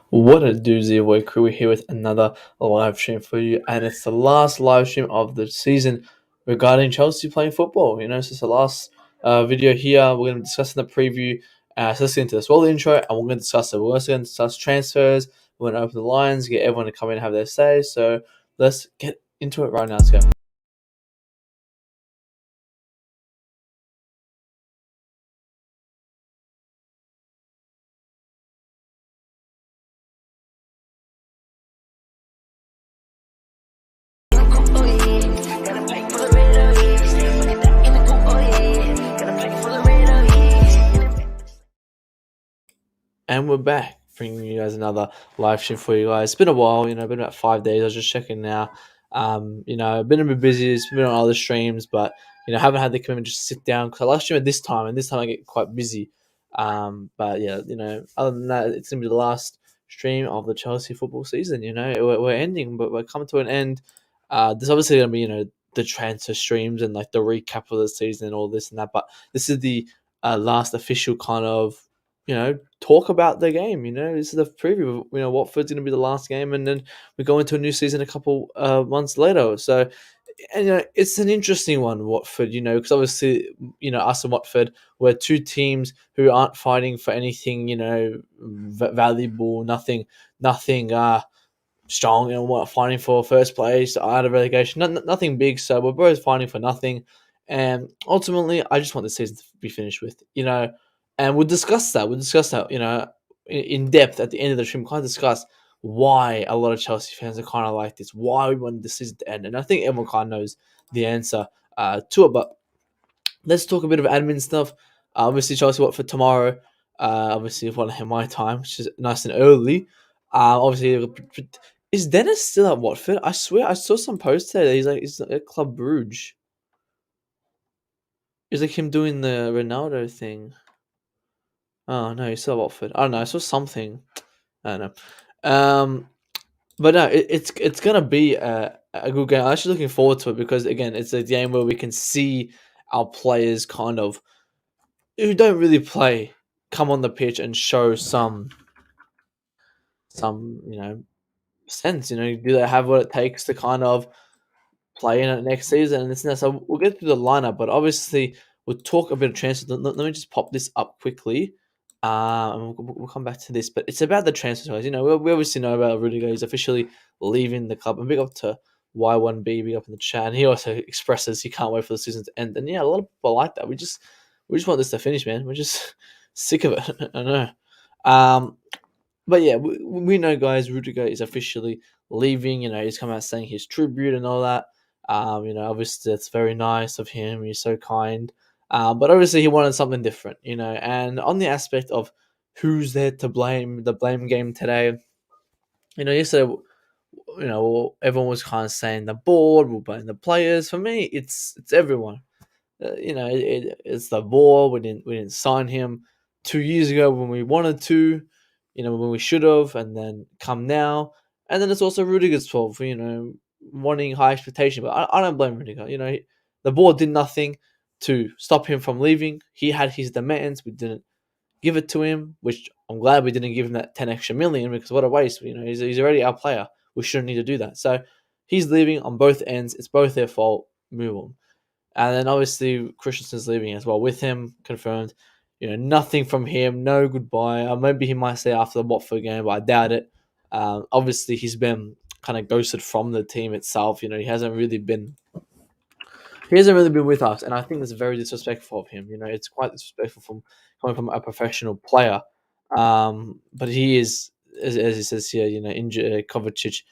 What a doozy boy crew. We're here with another live stream for you, and it's the last live stream of the season regarding Chelsea playing football. So it's the last video here. We're going to be discussing the preview. So let's get into this. Well, the intro, and we're going to discuss it. We're also going to discuss transfers. We're going to open the lines, get everyone to come in and have their say. So let's get into it right now. Let's go. And we're back, bringing you guys another live stream for you guys. It's been a while, been about 5 days. I was just checking now. I've been a bit busy. It's been on other streams, but haven't had the commitment to just sit down because I last stream at this time, and this time I get quite busy. But yeah, other than that, it's gonna be the last stream of the Chelsea football season. We're ending, but we're coming to an end. There's obviously gonna be the transfer streams and like the recap of the season and all this and that, but this is the last official kind of talk about the game. This is the preview. Watford's going to be the last game, and then we go into a new season a couple months later. So, and it's an interesting one, Watford. Because obviously, us and Watford, we're two teams who aren't fighting for anything. Valuable, nothing. Strong and what fighting for first place out of relegation. Nothing big. So we're both fighting for nothing. And ultimately, I just want the season to be finished with. And we'll discuss that. In depth at the end of the stream. We'll kind of discuss why a lot of Chelsea fans are kind of like this. Why we want the season to end. And I think everyone kind of knows the answer to it. But let's talk a bit of admin stuff. Obviously, Chelsea Watford tomorrow. Obviously, one of my time, which is nice and early. Obviously, is Dennis still at Watford? I swear I saw some posts today that he's at Club Brugge. It's like him doing the Ronaldo thing. Oh no, he's still at Watford. I don't know. I saw something. I don't know. But no, it's gonna be a good game. I'm actually looking forward to it because again, it's a game where we can see our players kind of who don't really play come on the pitch and show some sense. Do they have what it takes to kind of play in it next season and this and that? So we'll get through the lineup, but obviously we'll talk a bit of transfer. Let me just pop this up quickly. And we'll come back to this, but it's about the transfer guys. We obviously know about Rudiger. He's officially leaving the club. And big up to Y1B, big up in the chat. And he also expresses he can't wait for the season to end. And yeah, a lot of people like that. We just want this to finish, man. We're just sick of it. I know. But yeah, we know, guys. Rudiger is officially leaving. He's come out saying his tribute and all that. Obviously that's very nice of him. He's so kind. But obviously he wanted something different. And on the aspect of who's there to blame, the blame game today. Yesterday, everyone was kind of saying the board will blame the players. For me, it's everyone. It's the ball. We didn't sign him 2 years ago when we wanted to, when we should have, and then come now, and then it's also Rudiger's fault for wanting high expectation. But I don't blame Rudiger. The board did nothing to stop him from leaving. He had his demands. We didn't give it to him, which I'm glad we didn't give him that 10 extra million because what a waste. He's already our player. We shouldn't need to do that. So he's leaving on both ends. It's both their fault. Move on. And then obviously Christensen's leaving as well with him confirmed. Nothing from him, no goodbye. Maybe he might say after the Watford game, but I doubt it. Obviously he's been kind of ghosted from the team itself. He hasn't really been with us, and I think that's very disrespectful of him. It's quite disrespectful from coming from a professional player. But he is, as it says here, injured. Kovacic,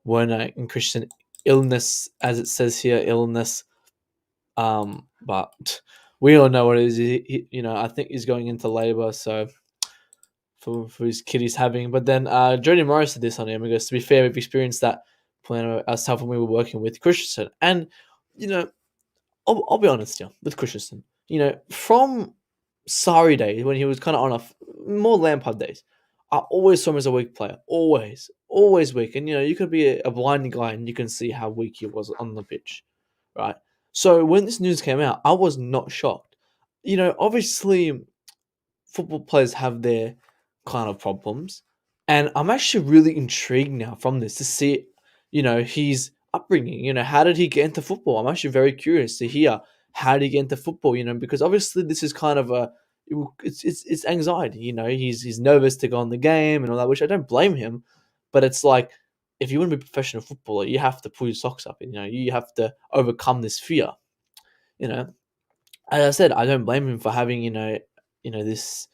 Werner, and Christian illness, as it says here, illness. But we all know what it is. I think he's going into labour, so for his kid he's having. But then Jody Morris said this on him because, to be fair, we've experienced that playing ourselves when we were working with Christensen. And, I'll be honest here with Christensen. From Sarri days when he was kind of on more Lampard days, I always saw him as a weak player. Always weak. And, you could be a blind guy and you can see how weak he was on the pitch, right? So when this news came out, I was not shocked. Obviously, football players have their kind of problems, And I'm actually really intrigued now from this to see, his upbringing. How did he get into football? I'm actually very curious to hear how did he get into football. Because obviously this is kind of it's anxiety. He's nervous to go on the game and all that, which I don't blame him. But it's like if you want to be a professional footballer, you have to pull your socks up. And, you have to overcome this fear. You know, as I said, I don't blame him for having this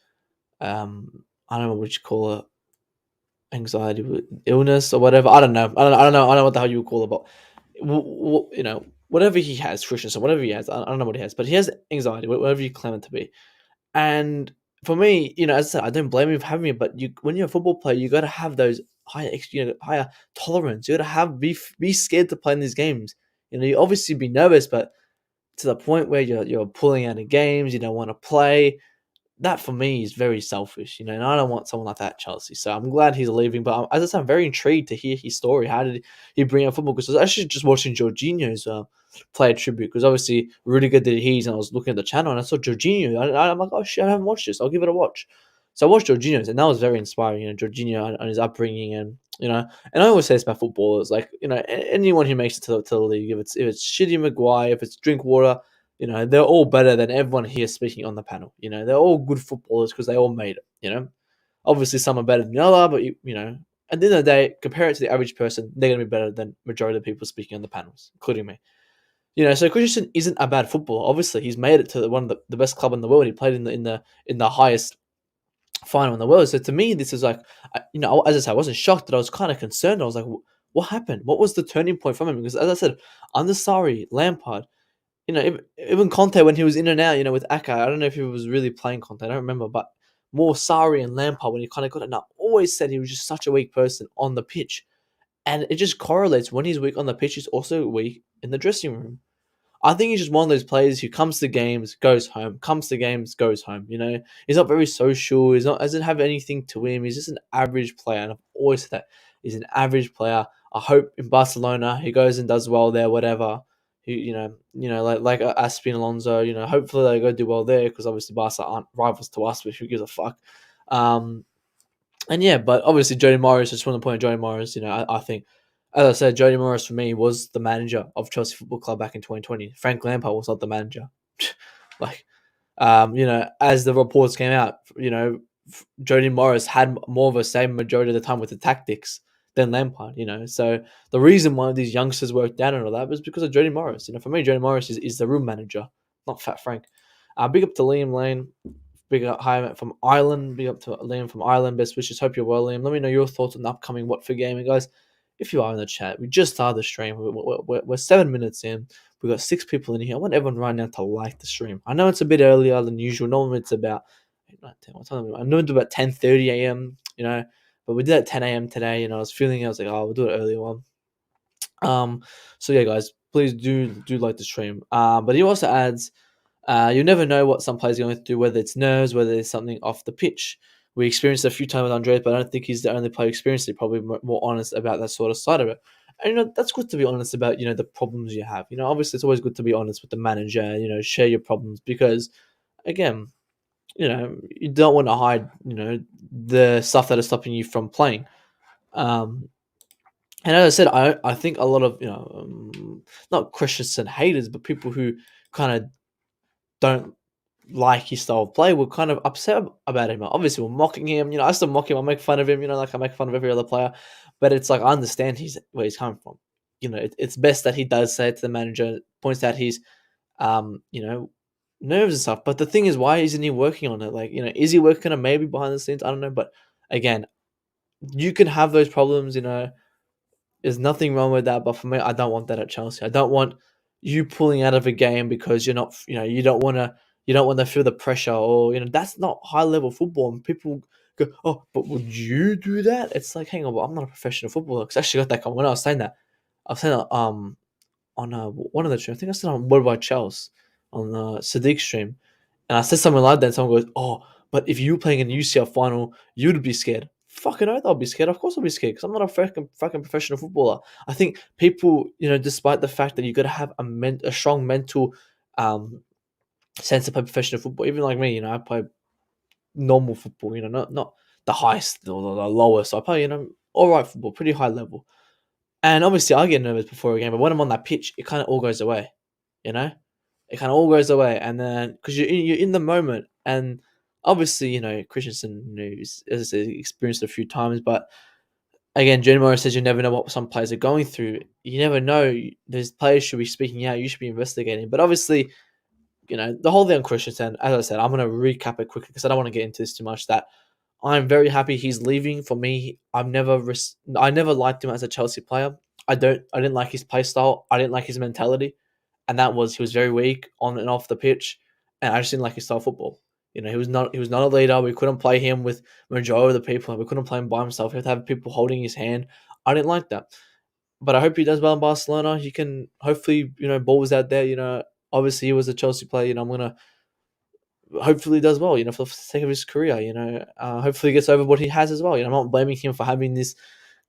I don't know what you call it, anxiety illness or whatever. I don't know what the hell you would call it, but whatever he has, Christian, so whatever he has, I don't know what he has, but he has anxiety, whatever you claim it to be. And for me, as I said, I don't blame him for having it, but when you're a football player, you got to have those higher tolerance. You got to be scared to play in these games. You obviously be nervous, but to the point where you're pulling out of games, you don't want to play. That for me is very selfish, and I don't want someone like that at Chelsea. So I'm glad he's leaving, but as I said, I'm very intrigued to hear his story. How did he bring up football? Because I was actually just watching Jorginho's player tribute, because obviously Rudiger did his, and I was looking at the channel and I saw Jorginho. I'm like, oh shit, I haven't watched this. I'll give it a watch. So I watched Jorginho's, and that was very inspiring. Jorginho and his upbringing, and I always say this about footballers, like anyone who makes it to the league, if it's Shitty Maguire, if it's Drinkwater. They're all better than everyone here speaking on the panel. They're all good footballers because they all made it. Obviously some are better than the other, but at the end of the day, compare it to the average person, they're gonna be better than majority of the people speaking on the panels, including me. So Christensen isn't a bad footballer. Obviously, he's made it to one of the best club in the world. He played in the highest final in the world. So to me, this is like, as I said, I wasn't shocked, but I was kind of concerned. I was like, what happened? What was the turning point from him? Because as I said, under Sarri, Lampard, even Conte when he was in and out, with Aka, I don't know if he was really playing Conte, I don't remember, but more Sarri and Lampard when he kind of got it. And I always said he was just such a weak person on the pitch. And it just correlates. When he's weak on the pitch, he's also weak in the dressing room. I think he's just one of those players who comes to games, goes home, comes to games, goes home. He's not very social. Doesn't have anything to him. He's just an average player, and I've always said that he's an average player. I hope in Barcelona he goes and does well there, whatever. Like Aspin Alonso. Hopefully they go do well there, because obviously Barca aren't rivals to us, but who gives a fuck? And yeah, but obviously Jody Morris. I just want to point out Jody Morris. I think, as I said, Jody Morris for me was the manager of Chelsea Football Club back in 2020. Frank Lampard was not the manager. like, as the reports came out, Jody Morris had more of a say majority of the time with the tactics than Lampard. So the reason why these youngsters worked out and all that was because of Jody Morris. For me, Jody Morris is the real manager, not Fat Frank. Big up to Liam Lane. Big up hi from Ireland. Big up to Liam from Ireland. Best wishes. Hope you're well, Liam. Let me know your thoughts on the upcoming Watford game. And guys, if you are in the chat, we just started the stream. We're 7 minutes in. We've got 6 people in here. I want everyone right now to like the stream. I know it's a bit earlier than usual. Normally it's about 10, what time? I know it's about 10:30 a.m. But we did it at 10 a.m. today. I was like, oh, we'll do it earlier one. So yeah, guys, please do like the stream. But he also adds, you never know what some players are going through, whether it's nerves, whether it's something off the pitch. We experienced it a few times with Andres, but I don't think he's the only player experienced it. Probably more honest about that sort of side of it. And that's good to be honest about the problems you have. Obviously it's always good to be honest with the manager. Share your problems, because again, you don't want to hide the stuff that is stopping you from playing. And as I said, I think a lot of not Christensen haters, but people who kind of don't like his style of play were kind of upset about him. Obviously, we're mocking him. I still mock him. I make fun of him. Like I make fun of every other player. But it's like I understand where he's coming from. It's best that he does say it to the manager, points out his, nerves and stuff. But the thing is, why isn't he working on it? Like, is he working on maybe behind the scenes? I don't know. But again, you can have those problems. There's nothing wrong with that. But for me, I don't want that at Chelsea. I don't want you pulling out of a game because you're not, you don't want to feel the pressure, or that's not high level football. And people go, oh, but would you do that? It's like, hang on, but I'm not a professional footballer. Because I actually got that comment when I was saying that. I was saying that on one of the streams. I think I said on What About Chelsea on Sadiq's stream, and I said something like that. And someone goes, oh, but if you were playing in a UCL final, you'd be scared. Fucking oath, I'll be scared. Of course, I'll be scared because I'm not a fucking professional footballer. I think people, despite the fact that you got to have a strong mental sense to play professional football. Even like me, I play normal football. Not the highest or the lowest. I play, all right football, pretty high level. And obviously, I get nervous before a game, but when I'm on that pitch, it kind of all goes away. You know, it kind of all goes away, and then because you're in the moment, and obviously, Christensen, as I said, experienced it a few times, but again, Jenny Morris says you never know what some players are going through. You never know. There's players should be speaking out. You should be investigating. But obviously, the whole thing on Christensen, as I said, I'm going to recap it quickly because I don't want to get into this too much. That I'm very happy he's leaving. For me, I never liked him as a Chelsea player. I didn't like his play style. I didn't like his mentality, and that was he was very weak on and off the pitch, and I just didn't like his style of football. He was not a leader. We couldn't play him with majority of the people. We couldn't play him by himself. We had to have people holding his hand. I didn't like that. But I hope he does well in Barcelona. He can hopefully, balls out there. Obviously he was a Chelsea player. I'm gonna hopefully he does well. For the sake of his career. Hopefully he gets over what he has as well. I'm not blaming him for having this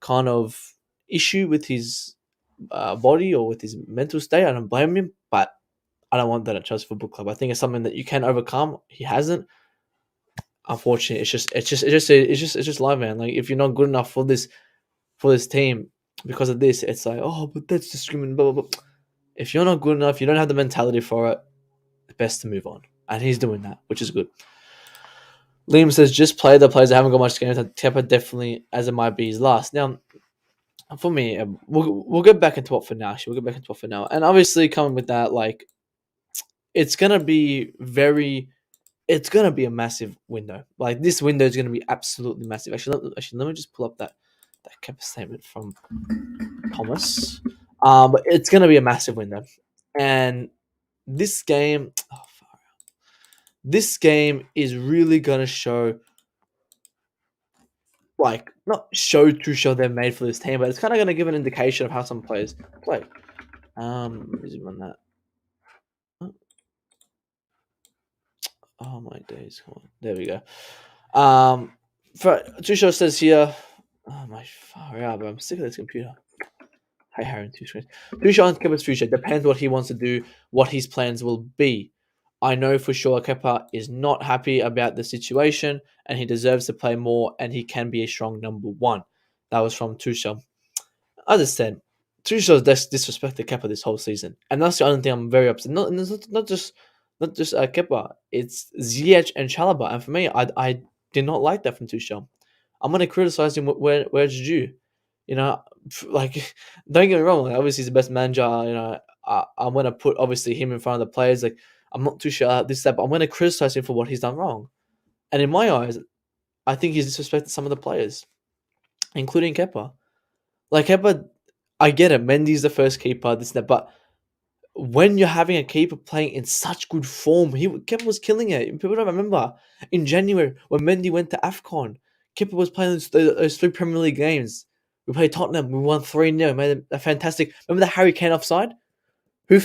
kind of issue with his body or with his mental state. I don't blame him, but I don't want that at Chelsea Football Club. I think it's something that you can overcome. He hasn't. Unfortunately, it's just life, man. Like if you're not good enough for this team because of this, it's like, oh, but that's discriminating. Blah blah blah. If you're not good enough, you don't have the mentality for it. It's best to move on, and he's doing that, which is good. Liam says just play the players that haven't got much games. Kepa definitely, as it might be, his last. Now, for me, we'll get back into Watford now. We'll get back into Watford now, and obviously coming with that, like it's gonna be very. It's gonna be a massive window. Like this window is gonna be absolutely massive. Actually, let me just pull up that Kepa statement from Thomas. But it's gonna be a massive window, and this game, this game is really gonna show, like, not show they're made for this team, but it's kind of gonna give an indication of how some players play. Let me zoom on that. Oh my days! Come on, there we go. Tusho says here. Oh my far out, but I'm sick of this computer. Hi, Harry, two screens. Tusho on Kepa's future depends what he wants to do, what his plans will be. I know for sure Kepa is not happy about the situation, and he deserves to play more, and he can be a strong number one. That was from Tusho. As I said, Tuchel's disrespected Kepa this whole season, and that's the only thing I'm very upset. Not just Kepa, it's Ziyech and Chalobah, and for me, I did not like that from Tuchel. I'm gonna criticize him where it's due. Like don't get me wrong. Like, obviously, he's the best manager. I'm gonna put obviously him in front of the players. Like I'm not too sure this that, but I'm gonna criticize him for what he's done wrong. And in my eyes, I think he's disrespected some of the players, including Kepa. Like Kepa, I get it. Mendy's the first keeper, this and that, but when you're having a keeper playing in such good form, Kepa was killing it. People don't remember in January when Mendy went to AFCON, Kepa was playing those three Premier League games. We played Tottenham, we won 3-0, made a fantastic. Remember the Harry Kane offside? Who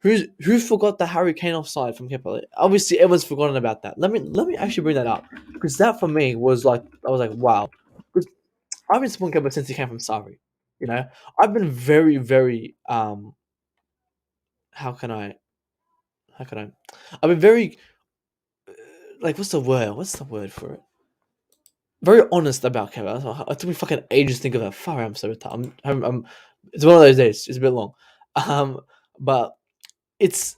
who forgot the Harry Kane offside from Kepa? Like, obviously, everyone's forgotten about that. Let me actually bring that up because that for me was like I was like wow. Because I've been supporting Kepa since he came from Sarri. I've been very very how can I how can I? I've been very like what's the word? What's the word for it? Very honest about Kevin. It took me fucking ages to think of that. Far, I'm so tired. It's one of those days. It's a bit long. Um, but it's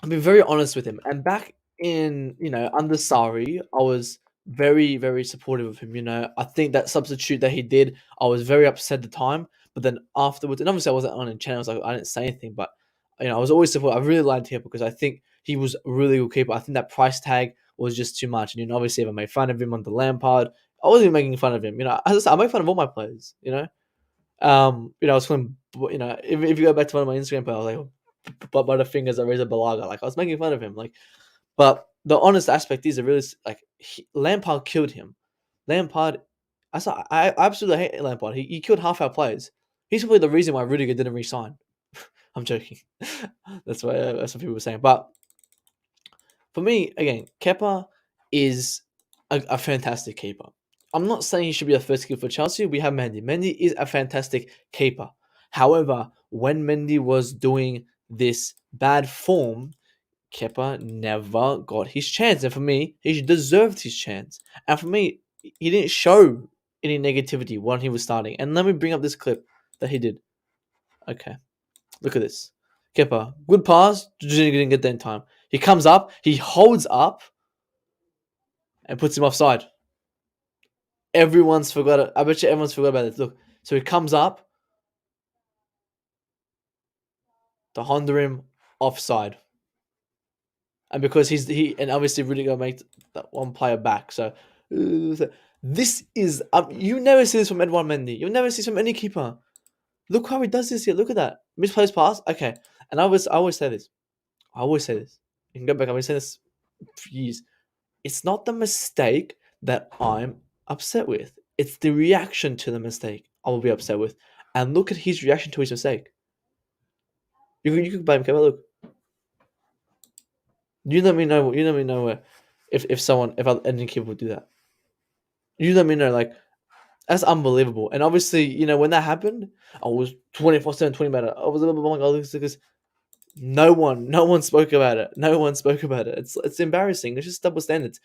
I've been very honest with him. And back in under Sari, I was very very supportive of him. I think that substitute that he did, I was very upset at the time. But then afterwards, and obviously I wasn't on in channels, like I didn't say anything. But I was always supportive. I really liked him because I think he was a really good keeper. I think that price tag was just too much. And obviously, if I made fun of him on the Lampard, I wasn't even making fun of him. As I said, I make fun of all my players. I was calling. If you go back to one of my Instagram posts, I was like, but by the fingers of Reza Balaga, like I was making fun of him. Like, but the honest aspect is, Lampard killed him. Lampard, I absolutely hate Lampard. He killed half our players. He's probably the reason why Rudiger didn't resign. I'm joking. That's what people were saying. But for me, again, Kepa is a fantastic keeper. I'm not saying he should be the first keeper for Chelsea. We have Mendy. Mendy is a fantastic keeper. However, when Mendy was doing this bad form, Kepa never got his chance. And for me, he deserved his chance. And for me, he didn't show any negativity when he was starting. And let me bring up this clip that he did. Okay, look at this. Kepa, good pass, didn't get there in time. He comes up, he holds up, and puts him offside. Everyone's forgot it. I bet you everyone's forgot about this. Look, so he comes up, the Honda him offside, and because and obviously really gonna make that one player back. So this is you never see this from Edouard Mendy. You'll never see this from any keeper. Look how he does this here. Look at that misplaced pass. Okay, and I always say this. I always say this. You can go back. I've been saying this for years. It's not the mistake that I'm upset with. It's the reaction to the mistake I will be upset with. And look at his reaction to his mistake. You can blame Kevin. Look, you let me know. You let me know where if any kid would do that. You let me know. Like that's unbelievable. And obviously, when that happened, I was 24/7, 20 about it. I was oh my god, because no one spoke about it. No one spoke about it. It's embarrassing. It's just double standards.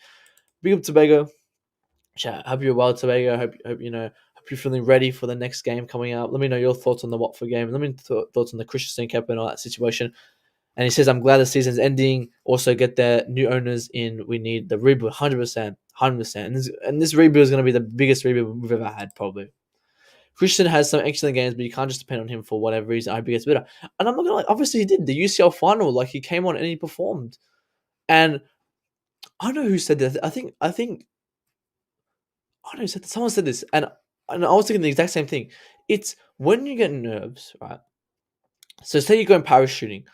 Big up Tobago. Chat. Hope you're well, Tobago. Hope you're feeling ready for the next game coming up. Let me know your thoughts on the Watford game. Let me know thoughts on the Christensen cap and all that situation. And he says, I'm glad the season's ending. Also, get their new owners in. We need the rebuild 100%. 100%. And this rebuild is going to be the biggest rebuild we've ever had, probably. Christian has some excellent games, but you can't just depend on him for whatever reason. I hope he gets better. And I'm not going to obviously he did. The UCL final, like he came on and he performed. And I don't know who said that. I think I don't know who said that. Someone said this. And I was thinking the exact same thing. It's when you get nerves, right? So say you're going parachuting.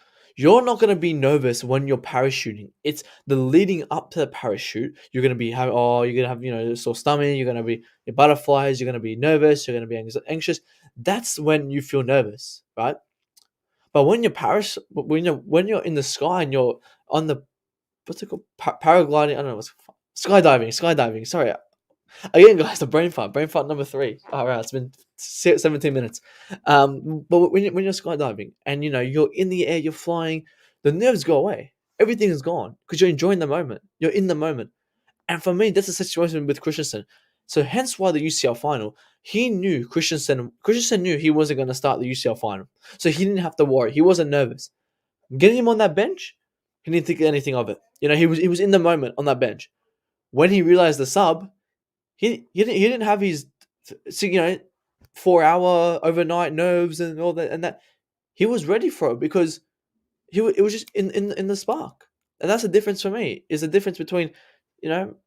You're not going to be nervous when you're parachuting. It's the leading up to the parachute. You're going to be you're going to have sore stomach. You're going to be your butterflies. You're going to be nervous. You're going to be anxious. That's when you feel nervous, right? But when you're in the sky and you're on the what's it called paragliding. I don't know what's skydiving. Sorry, again, guys, the brain fart number 3. All right, it's been 17 minutes. But when you're skydiving and you're in the air, you're flying, the nerves go away. Everything is gone because you're enjoying the moment. You're in the moment. And for me, that's the situation with Christensen. So hence why the UCL final, he knew Christensen knew he wasn't going to start the UCL final. So he didn't have to worry. He wasn't nervous. Getting him on that bench, he didn't think anything of it. He was in the moment on that bench. When he realized the sub, he didn't have his 4-hour overnight nerves and all that, and that he was ready for it because it was just in the spark. And that's the difference for me. Is the difference between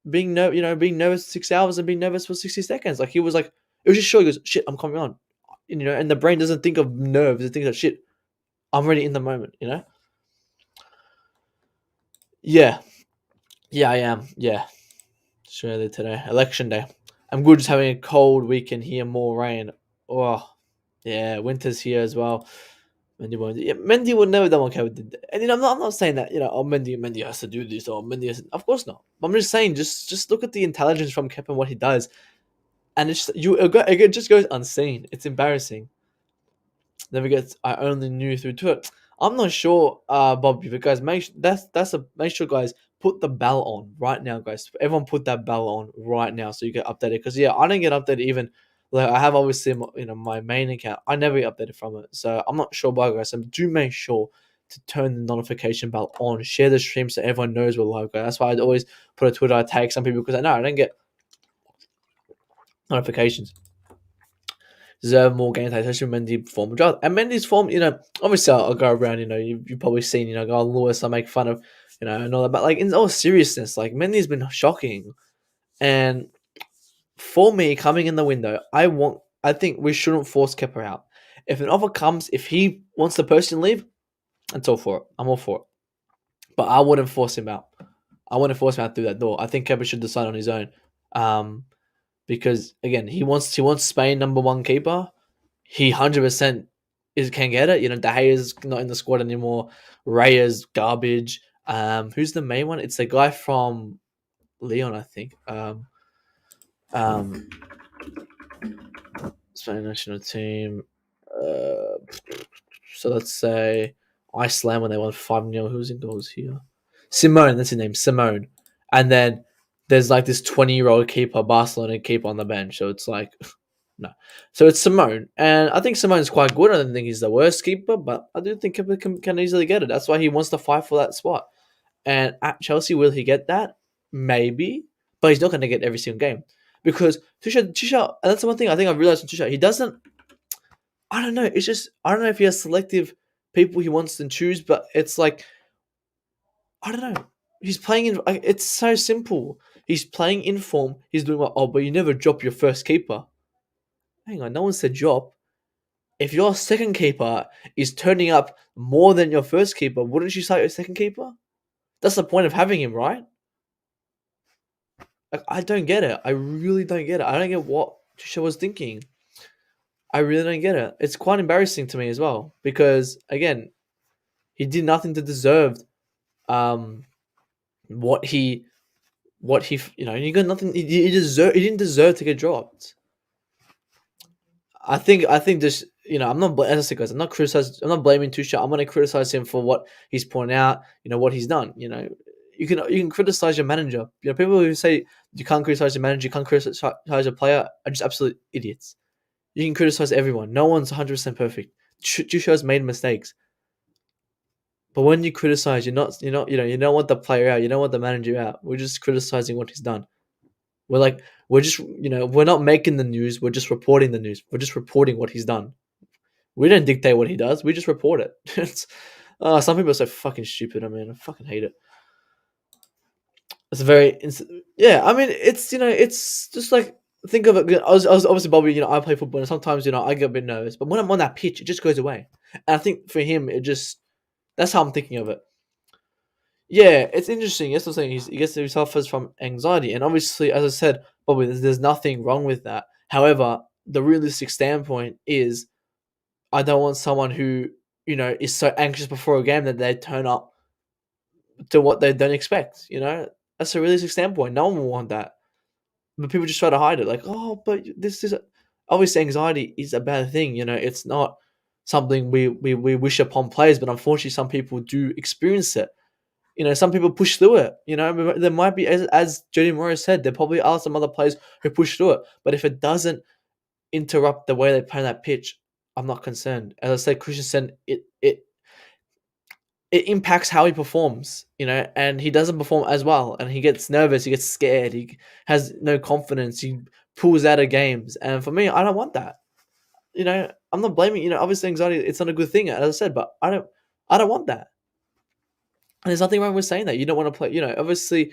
being nervous 6 hours and being nervous for 60 seconds. Like he was like, it was just sure he goes, shit, I'm coming on. And the brain doesn't think of nerves, it thinks of shit, I'm ready in the moment. Yeah, I am. Yeah, Australia today, election day. I'm good just having a cold weekend here, more rain. Oh, yeah, winter's here as well. Mendy would never done what Kevin did. And I'm not saying that Mendy has to do this or Mendy has. Of course not. I'm just saying, just look at the intelligence from Kep and what he does, and it just goes unseen. It's embarrassing. Never gets. I only knew through Twitter. I'm not sure, Bobby, but guys, make sure, guys, put the bell on right now, guys. Everyone, put that bell on right now so you get updated. Because I don't get updated even. Like I have obviously my main account. I never get updated from it, so I'm not sure why, guys. So do make sure to turn the notification bell on. Share the stream so everyone knows we're live, guys. That's why I always put a Twitter. I tag some people because I know I don't get notifications. Deserve more game time, especially Mendy form. And Mendy's form, obviously I'll go around, you've probably seen, go on Lewis, I make fun of, and all that. But like in all seriousness, like Mendy's been shocking. And for me, coming in the window, I think we shouldn't force Kepa out. If an offer comes, if he wants to personally leave, that's all for it. I'm all for it. But I wouldn't force him out. I wouldn't force him out through that door. I think Kepa should decide on his own. Because again, he wants Spain #1 keeper. He 100% can get it. De Gea's not in the squad anymore. Raya's garbage. Who's the main one? It's the guy from Leon, I think. Spain national team. So let's say Iceland when they won 5-0. Who's in goals here? Simone, that's his name. Simone. And then there's like this 20-year-old keeper, Barcelona keeper on the bench. So it's like, no. So it's Simone. And I think Simone's quite good. I don't think he's the worst keeper, but I do think Kepa can easily get it. That's why he wants to fight for that spot. And at Chelsea, will he get that? Maybe. But he's not going to get every single game. Because Tuchel, and that's the one thing I think I've realized in Tuchel, he doesn't, I don't know, it's just, I don't know if he has selective people he wants to choose, but it's like, I don't know. He's playing in. It's so simple. He's playing in form. He's doing well. Oh, but you never drop your first keeper. Hang on, no one said drop. If your second keeper is turning up more than your first keeper, wouldn't you start your second keeper? That's the point of having him, right? Like, I don't get it. I really don't get it. I don't get what Tuchel was thinking. I really don't get it. It's quite embarrassing to me as well because again, he did nothing to deserve um what he he got nothing. He didn't deserve to get dropped. I think this, I'm not, as I said, guys, I'm not blaming Tuchel. I'm going to criticize him for what he's pointing out, what he's done. You can criticize your manager. People who say you can't criticize your manager, you can't criticize a player are just absolute idiots. You can criticize everyone. No one's 100% perfect. Tuchel's made mistakes. But when you criticize, you don't want the player out, you don't want the manager out. We're just criticizing what he's done. We're just, we're not making the news. We're just reporting the news. We're just reporting what he's done. We don't dictate what he does. We just report it. Some people are so fucking stupid. I mean, I fucking hate it. It's yeah. I mean, it's just like, think of it. I was obviously Bobby. I play football, and sometimes I get a bit nervous. But when I'm on that pitch, it just goes away. And I think for him, that's how I'm thinking of it. Yeah, it's interesting. Yes, I'm saying he gets he suffers from anxiety, and obviously, as I said, Bobby, there's nothing wrong with that. However, the realistic standpoint is, I don't want someone who is so anxious before a game that they turn up to what they don't expect. That's a realistic standpoint. No one will want that, but people just try to hide it. Like, oh, but this is obviously anxiety is a bad thing. It's not something we wish upon players, but unfortunately, some people do experience it. Some people push through it. There might be, as Jody Morris said, there probably are some other players who push through it. But if it doesn't interrupt the way they play that pitch, I'm not concerned. As I said, Christensen, it impacts how he performs, and he doesn't perform as well, and he gets nervous, he gets scared, he has no confidence, he pulls out of games, and for me, I don't want that. I'm not blaming. Obviously, anxiety, it's not a good thing, as I said, but I don't want that. And there's nothing wrong with saying that. You don't want to play. Obviously,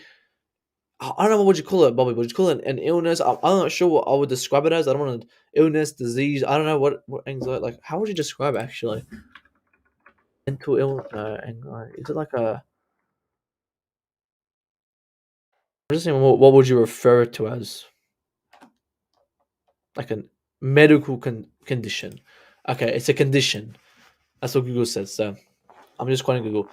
I don't know what would you call it, Bobby. Would you call it an illness? I'm not sure what I would describe it as. I don't want to illness, disease. I don't know what anxiety. Like, how would you describe it, actually? Mental illness, anxiety. Is it like a? I'm just saying, what would you refer it to as? Like a medical condition. Okay, it's a condition. That's what Google says. So I'm just quoting Google.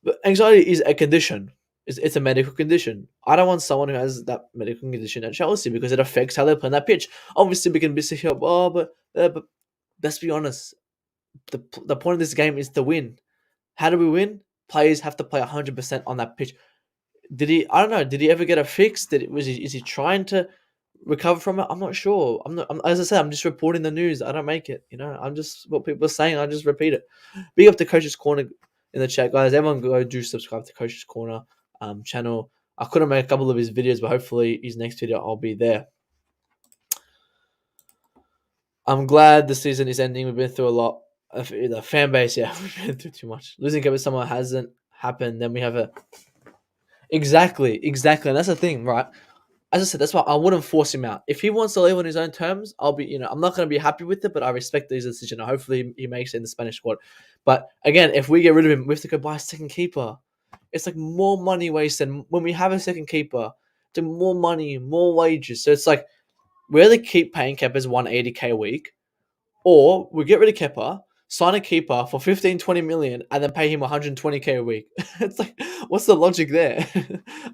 But anxiety is a condition. It's a medical condition. I don't want someone who has that medical condition at Chelsea because it affects how they play on that pitch. Obviously, we can be here, but let's be honest. The point of this game is to win. How do we win? Players have to play 100% on that pitch. Did he? I don't know. Did he ever get a fix? Is he trying to recover from it? I'm not sure. As I said, I'm just reporting the news. I don't make it. I'm just what people are saying. I just repeat it. Big up to Coach's Corner in the chat, guys. Everyone go do subscribe to Coach's Corner channel. I couldn't make a couple of his videos, but hopefully his next video I'll be there. I'm glad the season is ending. We've been through a lot. The fan base, yeah, we've been through too much. Losing Kevin Summer hasn't happened. Then we have a exactly, and that's the thing, right? As I said, that's why I wouldn't force him out. If he wants to leave on his own terms, I'll be, I'm not going to be happy with it, but I respect his decision. Hopefully, he makes it in the Spanish squad. But again, if we get rid of him, we have to go buy a second keeper. It's like more money wasted. When we have a second keeper, to more money, more wages. So it's like, we either keep paying keepers 180k a week, or we get rid of Kepa, sign a keeper for 15, 20 million, and then pay him 120k a week. It's like, what's the logic there?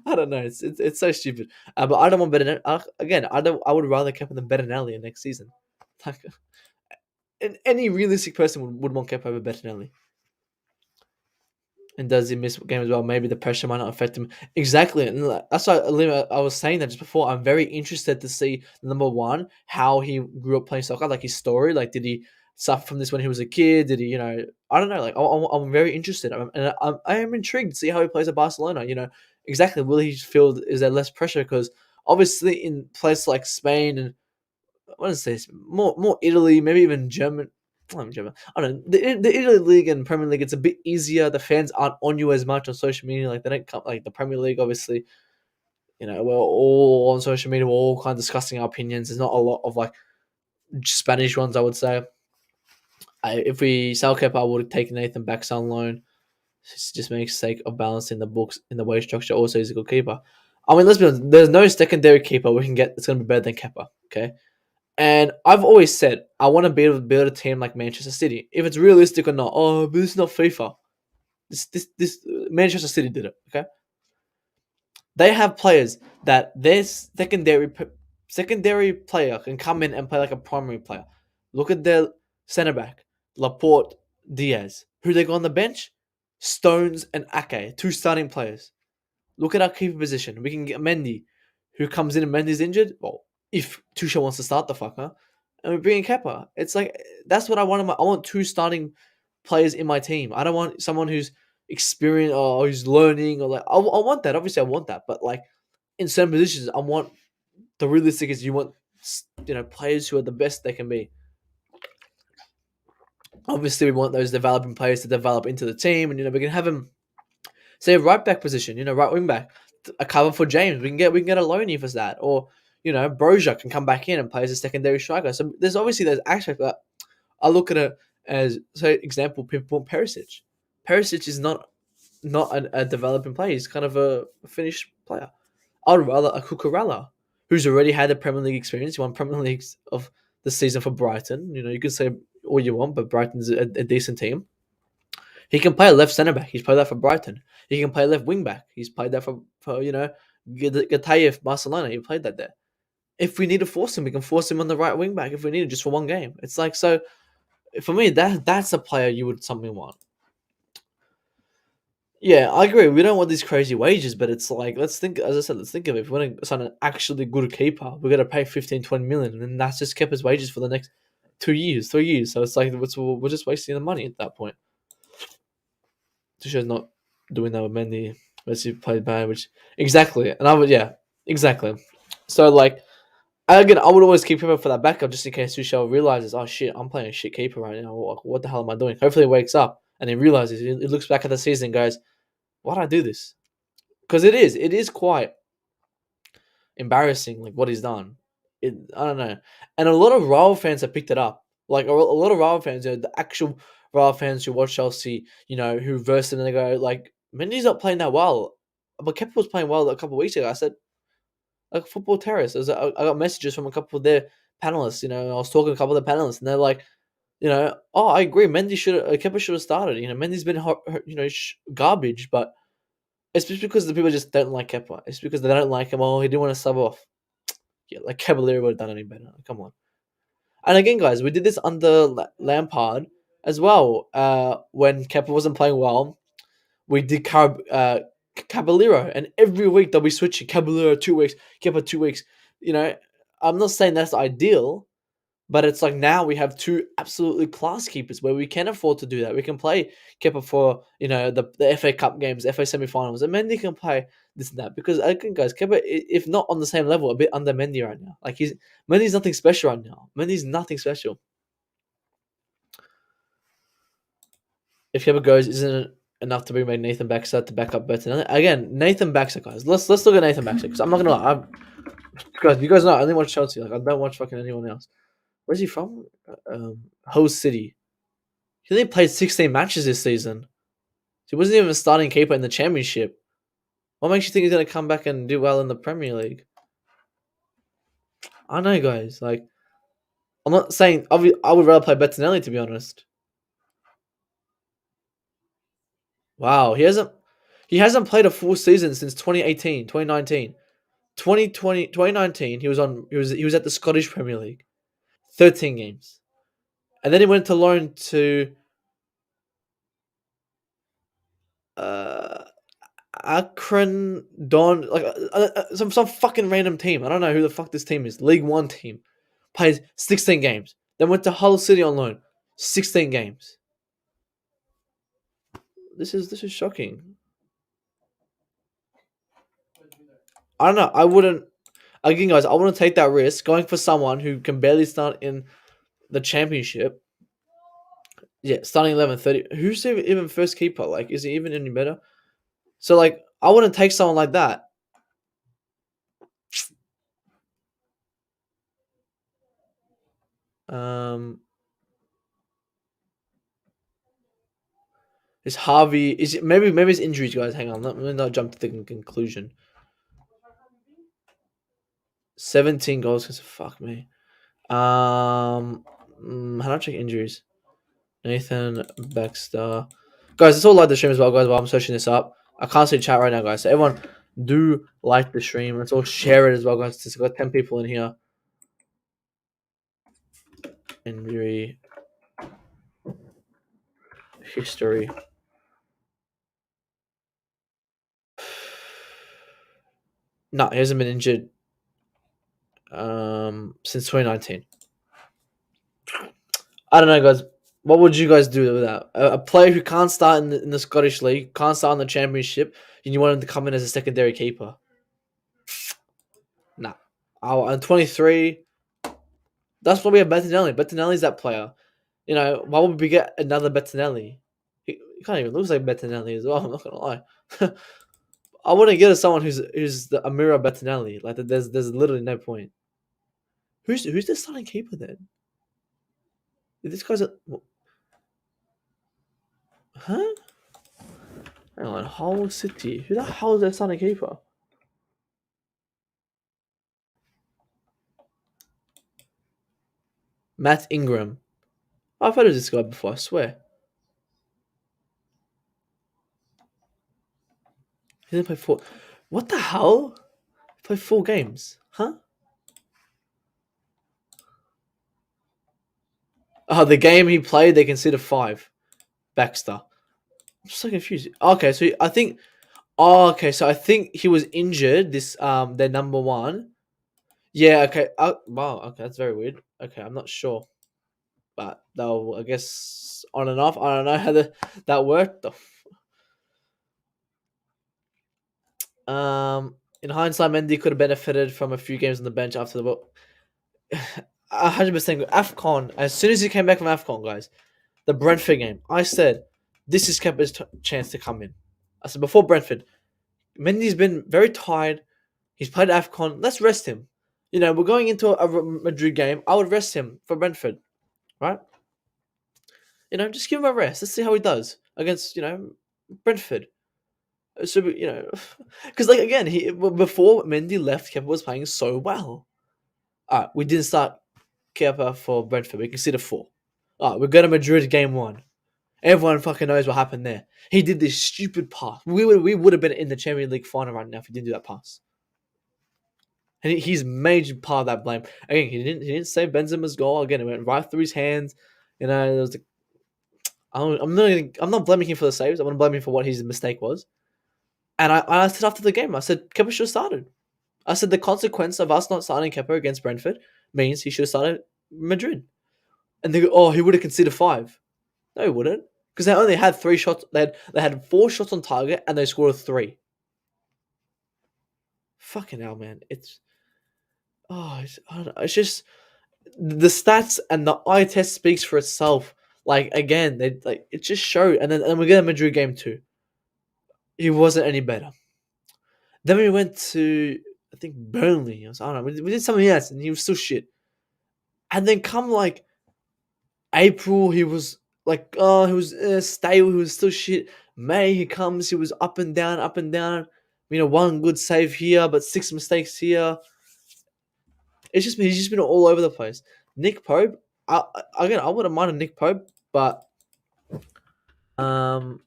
I don't know. It's so stupid. But I don't want better. Again, I would rather Kepa than Bettinelli next season. Like, any realistic person would want Kepa over Bettinelli. And does he miss a game as well? Maybe the pressure might not affect him exactly. And that's why I was saying that just before. I'm very interested to see number one how he grew up playing soccer, like his story. Like, did he suffer from this when he was a kid? Did he, I don't know. Like, I'm very interested, and I am intrigued to see how he plays at Barcelona. Exactly. Will he feel? Is there less pressure? Because obviously, in places like Spain and what is this? More Italy, maybe even German. Not German. I don't know. The Italy League and Premier League, it's a bit easier. The fans aren't on you as much on social media. Like, they don't come like the Premier League. Obviously, we're all on social media. We're all kind of discussing our opinions. There's not a lot of like Spanish ones. I would say. If we sell Kepa, I would take Nathan Bax on loan. Just makes sake of balancing the books in the wage structure. Also, he's a good keeper. I mean, let's be honest. There's no secondary keeper we can get that's going to be better than Kepa. Okay. And I've always said I want to be able to build a team like Manchester City. If it's realistic or not, but this is not FIFA. This Manchester City did it. Okay, they have players that their secondary player can come in and play like a primary player. Look at their centre back, Laporte, Diaz. Who they got on the bench? Stones and Ake, two starting players. Look at our keeper position. We can get Mendy, who comes in and Mendy's injured. Well, if Tuchel wants to start the fucker, and we bring in Kepa. It's like that's what I want. I want two starting players in my team. I don't want someone who's experienced or who's learning or like. I want that. Obviously, I want that. But like in certain positions, I want the realistic is you want players who are the best they can be. Obviously, we want those developing players to develop into the team, and we can have them say right back position, right wing back, a cover for James. We can get a loanee for that, or Brozier can come back in and play as a secondary striker. So there's obviously those aspects that I look at it as, say, example, people want Perisic. Perisic is not a developing player. He's kind of a finished player. I'd rather a Cucurella, who's already had a Premier League experience. He won Premier Leagues of the season for Brighton. You can say all you want, but Brighton's a decent team. He can play left centre back. He's played that for Brighton. He can play left wing back. He's played that for Getafe, Barcelona. He played that there. If we need to force him, we can force him on the right wing back if we need it just for one game. It's like, so for me, that's a player you would something want. Yeah, I agree. We don't want these crazy wages, but it's like, let's think, as I said, let's think of it. If we want to sign an actually good keeper, we're going to pay 15, 20 million, and that's just kept his wages for the next 2 years, 3 years. So it's like, we're just wasting the money at that point. Tuchel's not doing that with Mendy. Unless he played bad, which exactly. And exactly. So like again, I would always keep him up for that backup just in case Tuchel realizes, oh shit, I'm playing a shit keeper right now. What the hell am I doing? Hopefully, he wakes up and he realizes. He looks back at the season and goes, why did I do this? Because it is quite embarrassing, like what he's done. I don't know, and a lot of Real fans have picked it up. Like a lot of Real fans, the actual Real fans who watch Chelsea, who verse them and they go like, Mendy's not playing that well, but Kepa was playing well a couple of weeks ago. I said, like Football Terrace, I got messages from a couple of their panelists. I was talking to a couple of the panelists, and they're like, oh, I agree, Mendy Kepa should have started. Mendy's been garbage, but it's just because the people just don't like Kepa. It's because they don't like him. Oh, he didn't want to sub off. Yeah, like Cavalier would have done any better. Come on. And again, guys, we did this under Lampard as well. When Kepa wasn't playing well, we did Caballero, and every week they'll be switching Caballero 2 weeks, Kepa 2 weeks. I'm not saying that's ideal, but it's like now we have two absolutely class keepers where we can afford to do that. We can play Kepa for the FA Cup games, FA semi-finals, and Mendy can play this and that. Because again, guys, Kepa, if not on the same level, a bit under Mendy right now. Like Mendy's nothing special right now. Mendy's nothing special. If Kepa goes, isn't it enough to bring back Nathan Baxter to back up Burton? Again, Nathan Baxter, guys. Let's look at Nathan Baxter because I'm not gonna lie. Guys, you guys know I only watch Chelsea. Like I don't watch fucking anyone else. Where's he from? Hull City. He only played 16 matches this season. He wasn't even a starting keeper in the Championship. What makes you think he's going to come back and do well in the Premier League? I know, guys. Like, I'm not saying I would rather play Bettinelli, to be honest. Wow, he hasn't played a full season since 2018, 2019. 2020, 2019, he was at the Scottish Premier League. 13 games. And then he went to loan to uh, Akron Don, like some fucking random team. I don't know who the fuck this team is. League One team plays 16 games. Then went to Hull City on loan, 16 games. This is shocking. I don't know. I wouldn't. Again, guys, I wouldn't take that risk going for someone who can barely start in the championship. Yeah, starting 11, 30. Who's even first keeper? Like, is he even any better? So, like, I wouldn't take someone like that. Um, is Harvey? Is it maybe it's injuries, guys? Hang on, let me not jump to the conclusion. 17 goals. Cause fuck me. How do I check injuries? Nathan Baxter. Guys, it's all like the stream as well, guys. While I'm searching this up, I can't see chat right now, guys. So everyone, do like the stream. Let's all share it as well, guys. It's got 10 people in here. Injury history. No, he hasn't been injured since 2019. I don't know, guys. What would you guys do with that? A player who can't start in the Scottish League, can't start in the Championship, and you want him to come in as a secondary keeper? Nah. I'm 23. That's why we have Bettinelli. Bettinelli's that player. You know, why would we get another Bettinelli? He can't even looks like Bettinelli as well. I'm not gonna lie. I wouldn't get someone who's the Amira Bettinelli. Like there's literally no point. Who's the starting keeper then? This guy's a huh? Hang on, Hull City. Who the hell is their starting keeper? Matt Ingram. Oh, I've heard of this guy before. I swear. He didn't play four. What the hell? He played 4 games, huh? Oh, the game he played, they consider 5. Baxter. I'm so confused. Okay, so I think. Oh, okay. So I think he was injured. This their number one. Yeah. Okay. Wow. Okay, that's very weird. Okay, I'm not sure, but they'll I guess on and off. I don't know how that worked. In hindsight, Mendy could have benefited from a few games on the bench after the 100% Afcon. As soon as he came back from Afcon, guys, the Brentford game, I said this is Kepa's chance to come in. I said before Brentford, Mendy's been very tired. He's played AFCON. Let's rest him. You know, we're going into a Madrid game. I would rest him for Brentford, right? You know, just give him a rest. Let's see how he does against, Brentford. So, because, like, again, before Mendy left, Kepa was playing so well. All right, we didn't start Kepa for Brentford. We consider 4. All right, we're going to Madrid game 1. Everyone fucking knows what happened there. He did this stupid pass. We would have been in the Champions League final right now if he didn't do that pass. And he's major part of that blame. Again, he didn't save Benzema's goal. Again, it went right through his hands. You know, there was I'm not blaming him for the saves. I'm gonna blame him for what his mistake was. And I said after the game, I said Kepa should have started. I said the consequence of us not starting Kepa against Brentford means he should have started Madrid. And they go, oh, he would have considered 5. No, he wouldn't, because they only had 3 shots. They had 4 shots on target and they scored 3. Fucking hell, man! I don't know, it's just the stats and the eye test speaks for itself. Like again, it just showed, and then we get a Madrid game 2. He wasn't any better. Then we went to I think Burnley. I don't know. We did something else, and he was still shit. And then come like April, he was like he was stable. He was still shit. May he comes, he was up and down, up and down. One good save here, but 6 mistakes here. He's just been all over the place. Nick Pope, again, I wouldn't mind a Nick Pope, but um,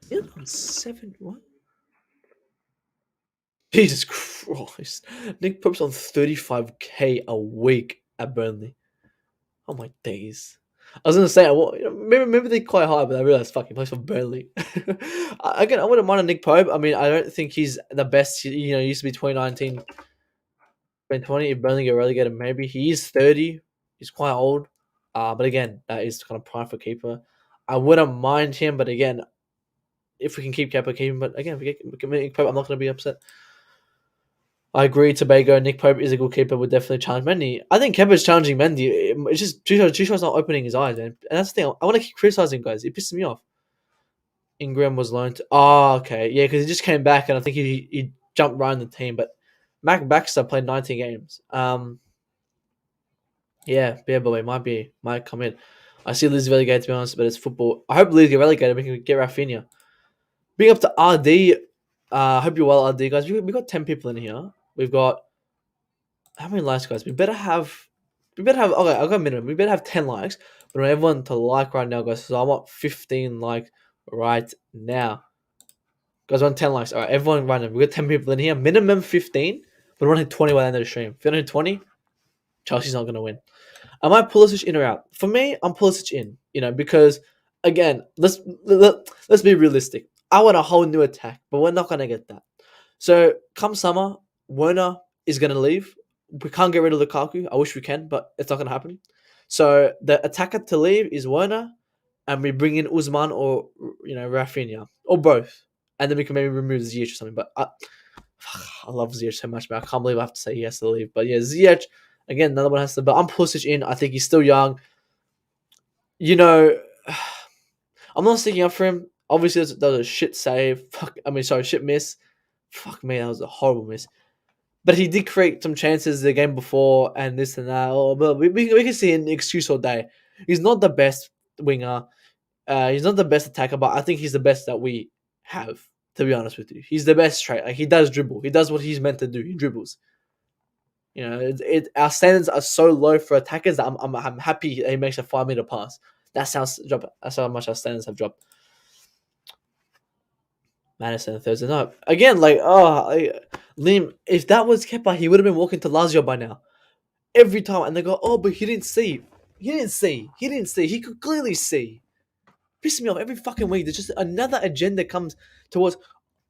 he's on 7 what? Jesus Christ! Nick Pope's on 35K a week at Burnley. Oh my days. I was gonna say, maybe they're quite high, but I realized fucking plays for Burnley. Again, I wouldn't mind a Nick Pope. I mean, I don't think he's the best. He used to be 2019, 2020. If Burnley get relegated, maybe he is 30. He's quite old. But again, that is kind of prime for keeper. I wouldn't mind him, but again, if we can keep Kepa, keep him. But again, if we get Nick Pope, I'm not gonna be upset. I agree, Tobago. Nick Pope is a good keeper. Would definitely challenge Mendy. I think Kepa's challenging Mendy. It's just Tushar's not opening his eyes, man. And that's the thing. I want to keep criticizing guys. It pisses me off. Ingram was loaned. Oh, okay, yeah, because he just came back, and I think he jumped right in the team. But Mac Baxter played 19 games. Yeah, Bear Boy might come in. I see Leeds relegated, to be honest, but it's football. I hope Leeds get relegated. We can get Rafinha. Big up to RD. Hope you're well, RD guys. We got 10 people in here. We've got how many likes, guys? We better have. Okay, I've got a minimum. We better have 10 likes. But I want everyone to like right now, guys. So I want 15 likes right now. Guys, I want 10 likes. All right, everyone right now. We got 10 people in here. Minimum 15. But I want to hit 20 by the end of the stream. If you don't hit 20, Chelsea's not going to win. Am I Pulisic in or out? For me, I'm Pulisic in. Because again, let's be realistic. I want a whole new attack, but we're not going to get that. So come summer, Werner is going to leave. We can't get rid of Lukaku. I wish we can, but it's not going to happen. So the attacker to leave is Werner, and we bring in Usman or Rafinha or both, and then we can maybe remove Ziyech or something. But I love Ziyech so much, man. I can't believe I have to say he has to leave. But yeah, Ziyech again, another one has to. But I'm Pulisic in. I think he's still young. I'm not sticking up for him. Obviously, that was a shit save. Shit miss. Fuck me, that was a horrible miss. But he did create some chances the game before and this and that. But we can see an excuse all day. He's not the best winger. He's not the best attacker, but I think he's the best that we have, to be honest with you. He's the best straight. Like, he does dribble. He does what he's meant to do. He dribbles. Our standards are so low for attackers that I'm happy he makes a 5-meter pass. That's how much our standards have dropped. Madison Thursday night. Again, Liam, if that was Kepa, he would have been walking to Lazio by now. Every time. And they go, oh, but he didn't see. He didn't see. He could clearly see. Pisses me off every fucking week. There's just another agenda comes towards,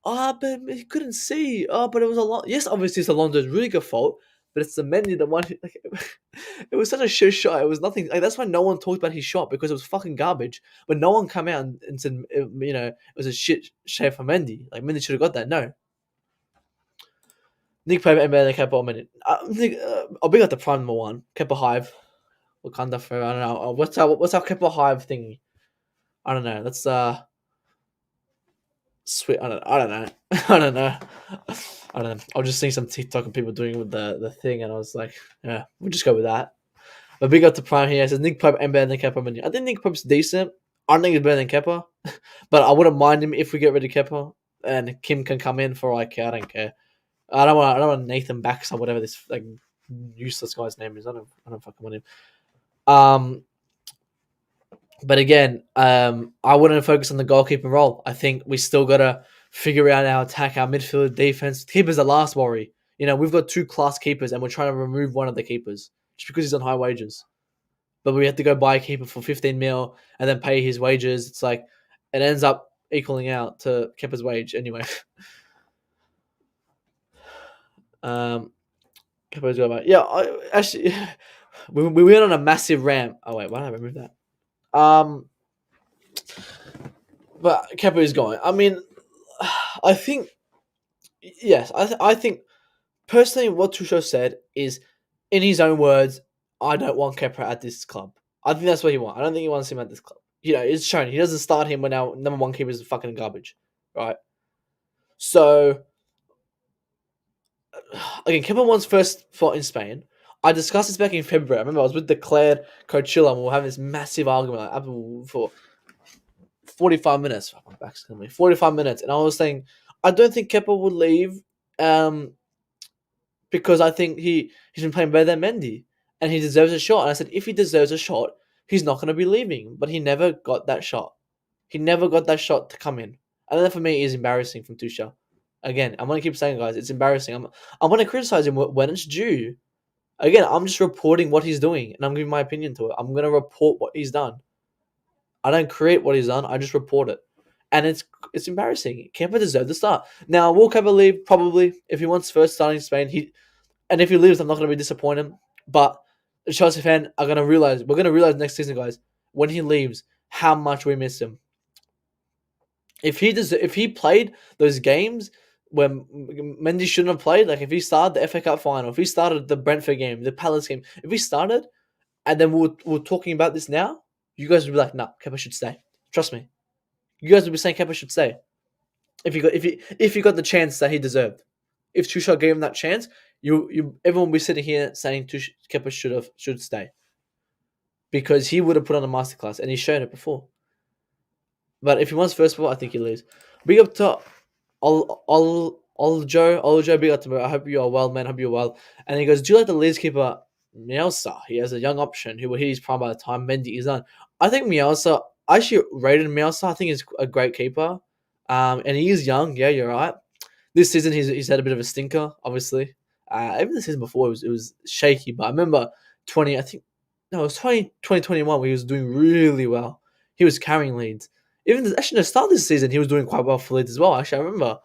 but he couldn't see. Oh, but it was a lot. Yes, obviously it's Alonso's really good fault, but it's the Mendy, the one who, it was such a shit shot. It was nothing. That's why no one talked about his shot, because it was fucking garbage. But no one came out and said, it was a shit shave for Mendy. Like, Mendy should have got that. No. Nick Pope and Ben Kepa a minute. I'll bring up the prime number one. Kepa Hive. Wakanda for, I don't know. What's our Kepa Hive thingy? I don't know. Let's sweet. I don't know. I don't know. I was just seeing some TikTok and people doing it with the thing, and I was like, yeah, we'll just go with that. But big up to Prime here. It says Nick Pope and better than Kepa. I think Nick Pope's decent. I don't think he's better than Kepa, but I wouldn't mind him if we get rid of Kepa and Kim can come in for I don't care. I don't want Nathan Bax or whatever this useless guy's name is. I don't fucking want him. But again, I wouldn't focus on the goalkeeping role. I think we still gotta figure out our attack, our midfield, defense. Keeper's the last worry. We've got 2 class keepers, and we're trying to remove one of the keepers just because he's on high wages. But we have to go buy a keeper for 15 mil and then pay his wages. It's like it ends up equaling out to Kepa's wage anyway. Kepa's go back. Yeah, actually, we went on a massive rant. Oh wait, why did I remove that? But Kepa is going. I mean, I think, yes, I think personally what Tuchel said is, in his own words, I don't want Kepa at this club. I think that's what he wants. I don't think he wants him at this club. It's shown. He doesn't start him when our number 1 keeper is fucking garbage, right? So, again, Kepa wants first spot in Spain. I discussed this back in February. I remember I was with Declared, Coachella, and we were having this massive argument for 45 minutes. My back's killing me. 45 minutes. And I was saying, I don't think Kepa would leave because I think he's been playing better than Mendy. And he deserves a shot. And I said, if he deserves a shot, he's not going to be leaving. But he never got that shot. He never got that shot to come in. And that for me is embarrassing from Tuchel. Again, I'm going to keep saying, guys, it's embarrassing. I'm going to criticize him when it's due. Again, I'm just reporting what he's doing, and I'm giving my opinion to it. I'm gonna report what he's done. I don't create what he's done. I just report it, and it's embarrassing. Kepa deserved the start. Now, will Kepa leave? Probably. If he wants first starting in Spain, and if he leaves, I'm not gonna be disappointed. But the Chelsea fan are gonna realize we're gonna realize next season, guys, when he leaves, how much we miss him. If he played those games when Mendy shouldn't have played, like if he started the FA Cup final, if he started the Brentford game, the Palace game, if he started, and then we're talking about this now, you guys would be like, nah, Kepa should stay. Trust me. You guys would be saying Kepa should stay. If he got the chance that he deserved. If Tuchel gave him that chance, you everyone would be sitting here saying Kepa should stay. Because he would have put on a masterclass and he's shown it before. But if he wants first ball, I think he leaves. Big up to Joe, big up to me. I hope you are well, man. I hope you're well. And he goes, do you like the Leeds keeper, Mielsa? He has a young option who will hit his prime by the time Mendy is done. I think Mielsa, I actually rated Mielsa. I think he's a great keeper. And he is young. Yeah, you're right. This season, he's had a bit of a stinker, obviously. Even the season before, it was shaky. But I remember 20, I think, no, it was 2021 where he was doing really well. He was carrying Leeds. Actually, no, start of this season, he was doing quite well for Leeds as well. Actually, I remember.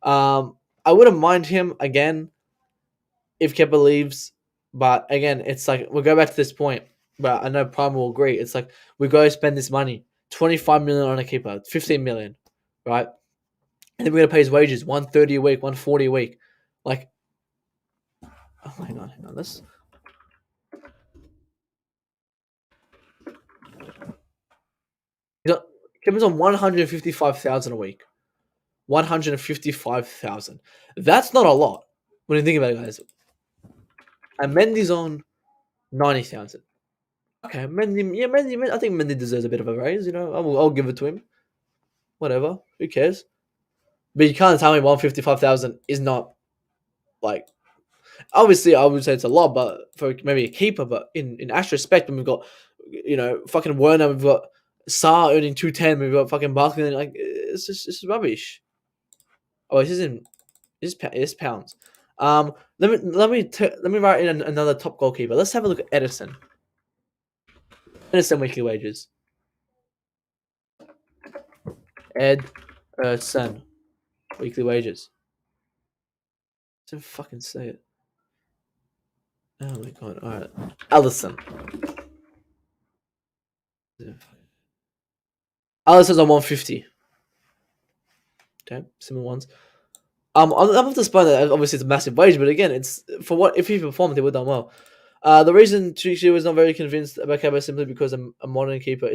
I wouldn't mind him again if Kepa leaves. But again, it's like, we'll go back to this point. But I know Prime will agree. It's like, we go spend this money. 25 million on a keeper. 15 million. Right? And then we're going to pay his wages. 130 a week, 140 a week. Like, oh, hang on. This. Kepa's on 155,000 a week. 155,000. That's not a lot when you think about it, guys. And Mendy's on 90,000. Okay, Mendy. I think Mendy deserves a bit of a raise. I'll give it to him. Whatever. Who cares? But you can't tell me 155,000 is not like. Obviously, I would say it's a lot, but for maybe a keeper. But in actual respect, when we've got fucking Werner, we've got Saar earning 210, we've got fucking Barkley, like it's rubbish. Oh, it's pounds. Let me write in another top goalkeeper. Let's have a look at Edison. Edison weekly wages. Edison weekly wages. Don't fucking say it. Oh my god! All right, Allison. Allison's on 150. Okay, similar ones. I'm have to explain that obviously it's a massive wage, but again, it's for what if he performed, he would have done well. The reason Tuchel was not very convinced about Kepa is simply because a modern keeper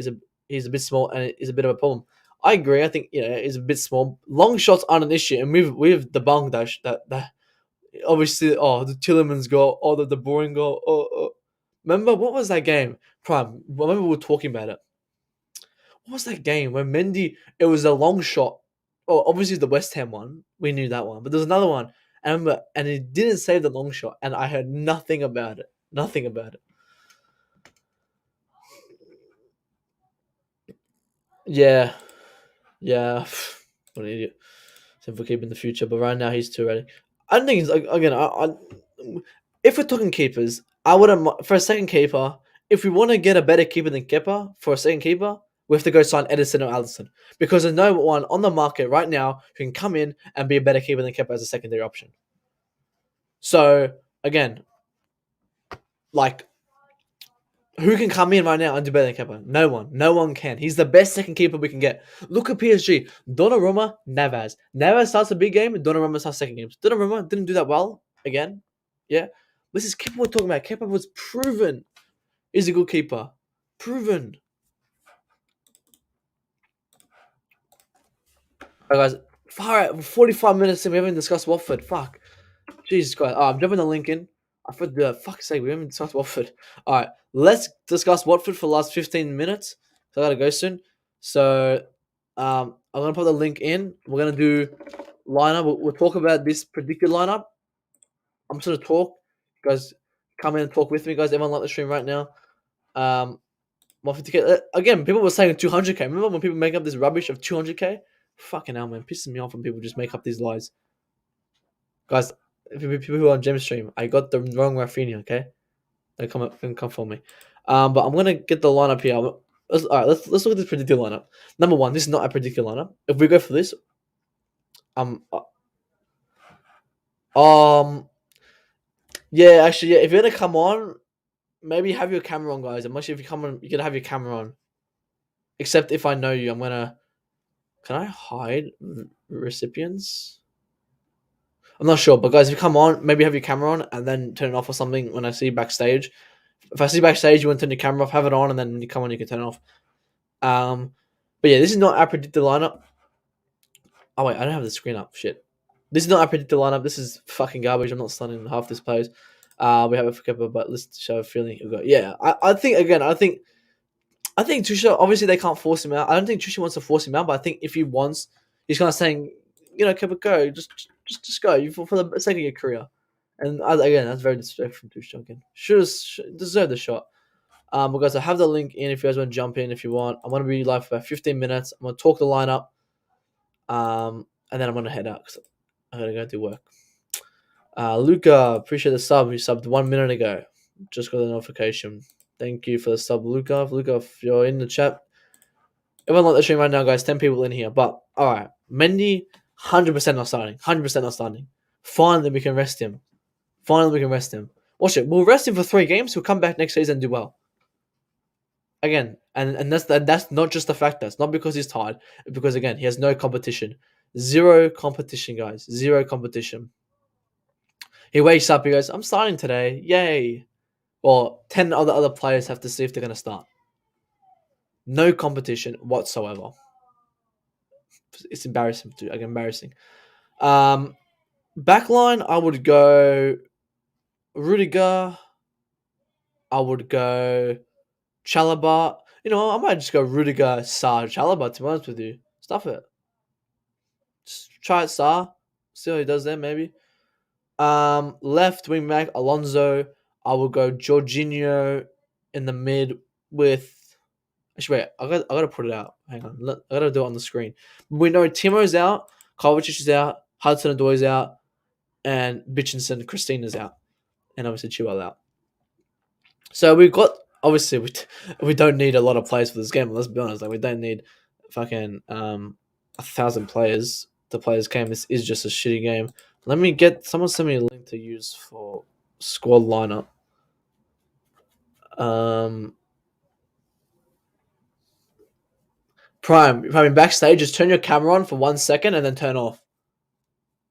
he's a bit small and it is a bit of a problem. I agree. I think he's a bit small. Long shots aren't an issue, and we've debunked that obviously. The Tillerman's goal, the boring goal. Remember what was that game? Prime. Remember we were talking about it. What was that game when Mendy? It was a long shot. Oh, obviously the West Ham one. We knew that one, but there's another one. I remember, and he didn't save the long shot, and I heard nothing about it. Nothing about it. Yeah, yeah. What an idiot. Same for keeping the future, but right now he's too ready. I don't think he's again. If we're talking keepers, I wouldn't for a second keeper. If we want to get a better keeper than Kepa for a second keeper, we have to go sign Edison or Allison because there's no one on the market right now who can come in and be a better keeper than Kepa as a secondary option. So again, like, who can come in right now and do better than Kepa? No one. No one can. He's the best second keeper we can get. Look at PSG. Donnarumma, Navas. Navas starts a big game, Donnarumma starts second games. Donnarumma didn't do that well again. Yeah. This is Kepa we're talking about. Kepa was proven is a good keeper. Proven. Alright, guys. Far out. 45 minutes and we haven't discussed Watford. Fuck. Jesus Christ. I'm dropping the link in. I thought the fuck's sake, we haven't discussed Watford. Alright, let's discuss Watford for the last 15 minutes. So I gotta go soon. So I'm gonna put the link in. We're gonna do lineup. We'll talk about this predicted lineup. I'm just gonna talk. You guys come in and talk with me, guys. Everyone like the stream right now. 150k. Again, people were saying 200k. Remember when people make up this rubbish of 200k? Fucking hell, man. Pisses me off when people just make up these lies. Guys, people who are on Gem stream, I got the wrong Rafinha, okay? They come for me. But I'm gonna get the lineup here. Let's look at this predicted lineup. Number one, this is not a predicted lineup. If we go for this, um, yeah, actually, yeah. If you're gonna come on, maybe have your camera on, guys. Unless if you come on, you gotta have your camera on. Except if I know you, I'm gonna. Can I hide recipients? I'm not sure, but guys, if you come on, maybe have your camera on and then turn it off or something when I see you backstage. If I see you backstage, you want to turn your camera off, have it on, and then when you come on, you can turn it off. But yeah, this is not our predicted lineup. Oh wait, I don't have the screen up. Shit, this is not our predicted lineup. This is fucking garbage. I'm not starting half this plays. We have a couple, but let's show a feeling. Yeah, I think again. I think Tuchel, obviously they can't force him out. I don't think Tuchel wants to force him out, but I think if he wants, he's kind of saying, Kepa, go, just go for the sake of your career. And again, that's very disrespectful from Tuchel. Again, should deserve the shot. Guys, I have the link in if you guys want to jump in if you want. I'm gonna be live for about 15 minutes. I'm gonna talk the lineup, and then I'm gonna head out because I gotta go do work. Luca, appreciate the sub. You subbed 1 minute ago. Just got the notification. Thank you for the sub, Luca. Luca, if you're in the chat, everyone like the stream right now, guys. 10 people in here. But all right, Mendy, 100% not starting. 100% not starting. Finally, we can rest him. Watch it. We'll rest him for 3 games. He'll come back next season and do well. Again, and that's not just the fact that's not because he's tired, because again he has no competition, 0 competition, guys, 0 competition. He wakes up, he goes, "I'm starting today, yay!" Well, 10 other players have to see if they're gonna start. No competition whatsoever. It's embarrassing, dude. Like embarrassing. Backline, I would go Rudiger. I would go Chalobah. I might just go Rudiger, Sarr, Chalobah. To be honest with you, stuff it. Just try it, Sarr. See how he does there, maybe. Left wing back Alonso. I will go Jorginho in the mid with. Actually, wait. I got to put it out. Hang on. I got to do it on the screen. We know Timo's out. Kovacic is out. Hudson-Odoi's out, and Bitchinson, Christina's out, and obviously Chilwell out. So we've got obviously we don't need a lot of players for this game. Let's be honest. Like we don't need fucking 1,000 players to play this game. This is just a shitty game. Let me get someone send me a link to use for squad lineup. Prime, if I'm backstage, just turn your camera on for 1 second and then turn off.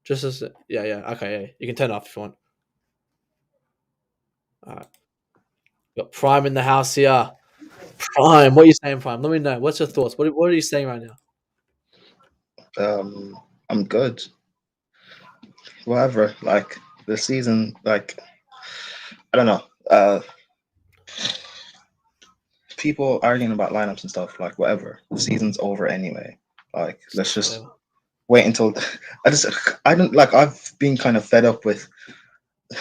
Just as yeah, okay, yeah. You can turn it off if you want. Alright. Got Prime in the house here. Prime, what are you saying, Prime? Let me know. What's your thoughts? What are you saying right now? I'm good. Whatever. Like the season, like I don't know. People arguing about lineups and stuff. Like whatever. The season's over anyway. Like let's just wait until. I don't like. I've been kind of fed up with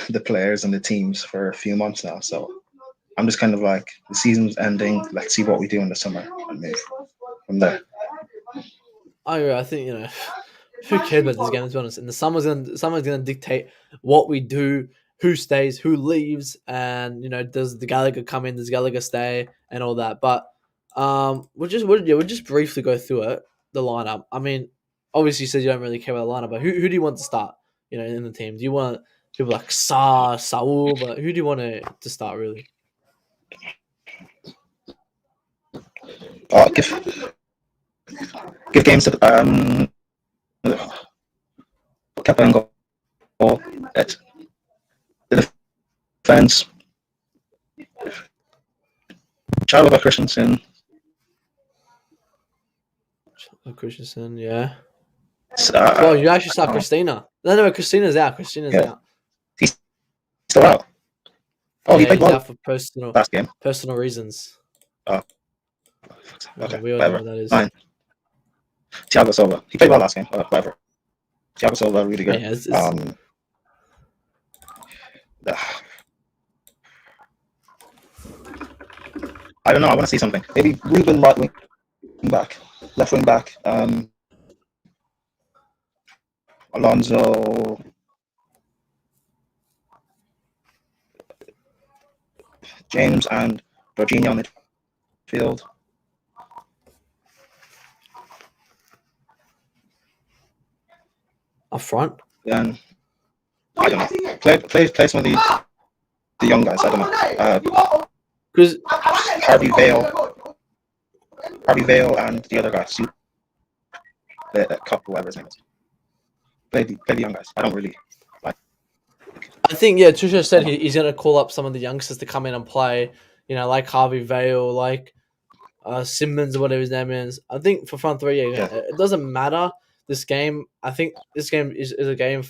the players and the teams for a few months now. So I'm just kind of like the season's ending. Let's see what we do in the summer and move from there. I agree. I think who cares about this game? To be honest, and the summer's gonna dictate what we do, who stays, who leaves, and does the Gallagher come in, does Gallagher stay, and all that. But we'll just briefly go through it. The lineup. I mean, obviously you said you don't really care about the lineup, but who do you want to start? In the team, do you want people like Saul, but who do you want to start really? Give games to Kepa and goal at the defense. Chalobah Christensen. Christensen, yeah. Well, you actually start Christina. No, Christina's out. Out. He's still out. Oh, yeah, he's out for personal reasons. Oh, okay. We all know what that is. Fine. Thiago Silva. He played well last game. Whatever. Thiago Silva, really good. Yeah, I don't know. I want to see something. Maybe Ruben right wing back, left wing back. Alonso. James and Jorginho midfield. Up front? Then I don't know. Play some of the young guys. I don't know. Because Harvey Vale, and the other guy, the cup, whoever his name is. Play the young guys. I don't really like. I think Tuchel said he's going to call up some of the youngsters to come in and play. Like Harvey Vale, like Simmons, or whatever his name is. I think for front three, it doesn't matter. This game, I think this game is a game.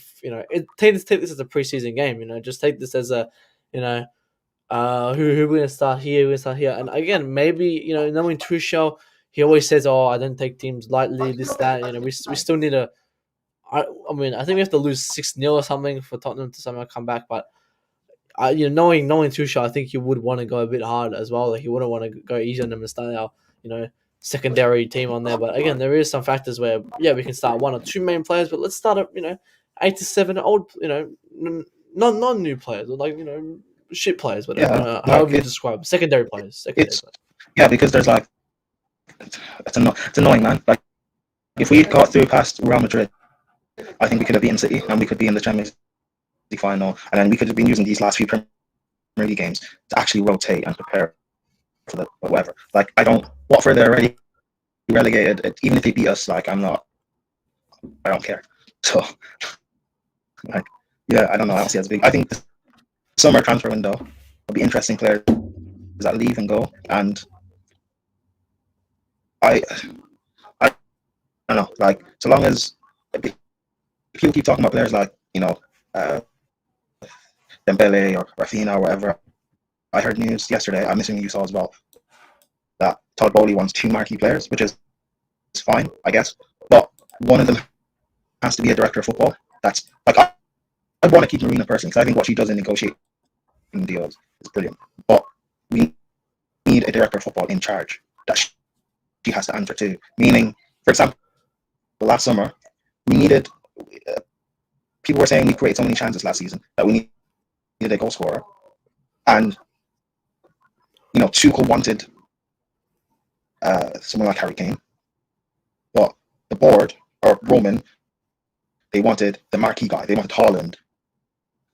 Take this as a preseason game. Just take this as a, who we're going to start here. We're going to start here. And again, maybe knowing Tuchel, he always says, "Oh, I don't take teams lightly." This, that. We still need to. I think we have to lose 6-0 or something for Tottenham to somehow come back. But knowing Tuchel, I think he would want to go a bit hard as well. Like he wouldn't want to go easy on them and start our secondary team on there. But again, there is some factors where we can start 1 or 2 main players, but let's start at 8 to 7 old non new players, or like shit players, whatever. However you describe them. Secondary players. Because there's like it's annoying, man. Like if we got through past Real Madrid, I think we could have beaten City and we could be in the Champions League final, and then we could have been using these last few Premier League games to actually rotate and prepare for the whatever. Like Watford, they're already relegated. Even if they beat us, like I don't care. So like I don't know. I don't see it as big. I think the summer transfer window will be interesting. Players that leave and go, and I don't know. Like so long as people keep talking about players like Dembele or Rafinha or whatever. I heard news yesterday, I'm assuming you saw as well, that Todd Bowley wants 2 marquee players, which is fine, I guess. But one of them has to be a director of football. That's like I want to keep Marina personally because I think what she does in negotiating deals is brilliant. But we need a director of football in charge that she has to answer to. Meaning, for example, last summer we needed. People were saying we created so many chances last season that we needed a goal scorer, and Tuchel wanted someone like Harry Kane, but the board or Roman, they wanted the marquee guy. They wanted Haaland.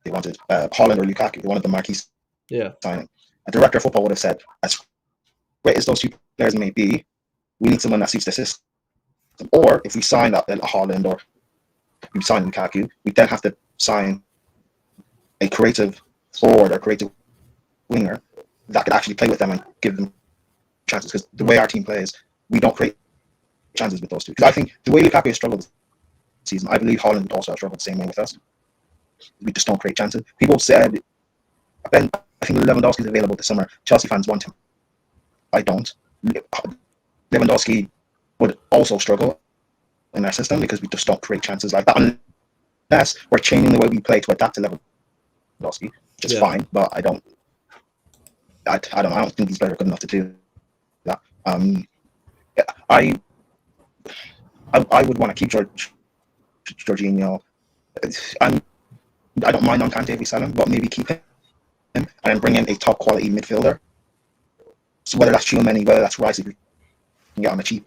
They wanted Haaland or Lukaku. They wanted the marquee signing. A director of football would have said, as great as those 2 players may be, we need someone that suits the system. Or if we sign a Haaland or we sign Lukaku, we then have to sign a creative forward or creative winger that could actually play with them and give them chances. Because the way our team plays, we don't create chances with those 2. Because I think the way Lukaku has struggled this season, I believe Haaland would also have struggled the same way with us. We just don't create chances. People said, I think Lewandowski is available this summer. Chelsea fans want him. I don't. Lewandowski would also struggle in our system because we just don't create chances like that unless we're changing the way we play to adapt to Lewandowski, which is fine. But I don't think these players are good enough to do that. I would want to keep Jorginho. I don't mind on Kante if we sell him, but maybe keep him and then bring in a top quality midfielder. So whether that's Tchouaméni, whether that's Rice, if we can get on a cheap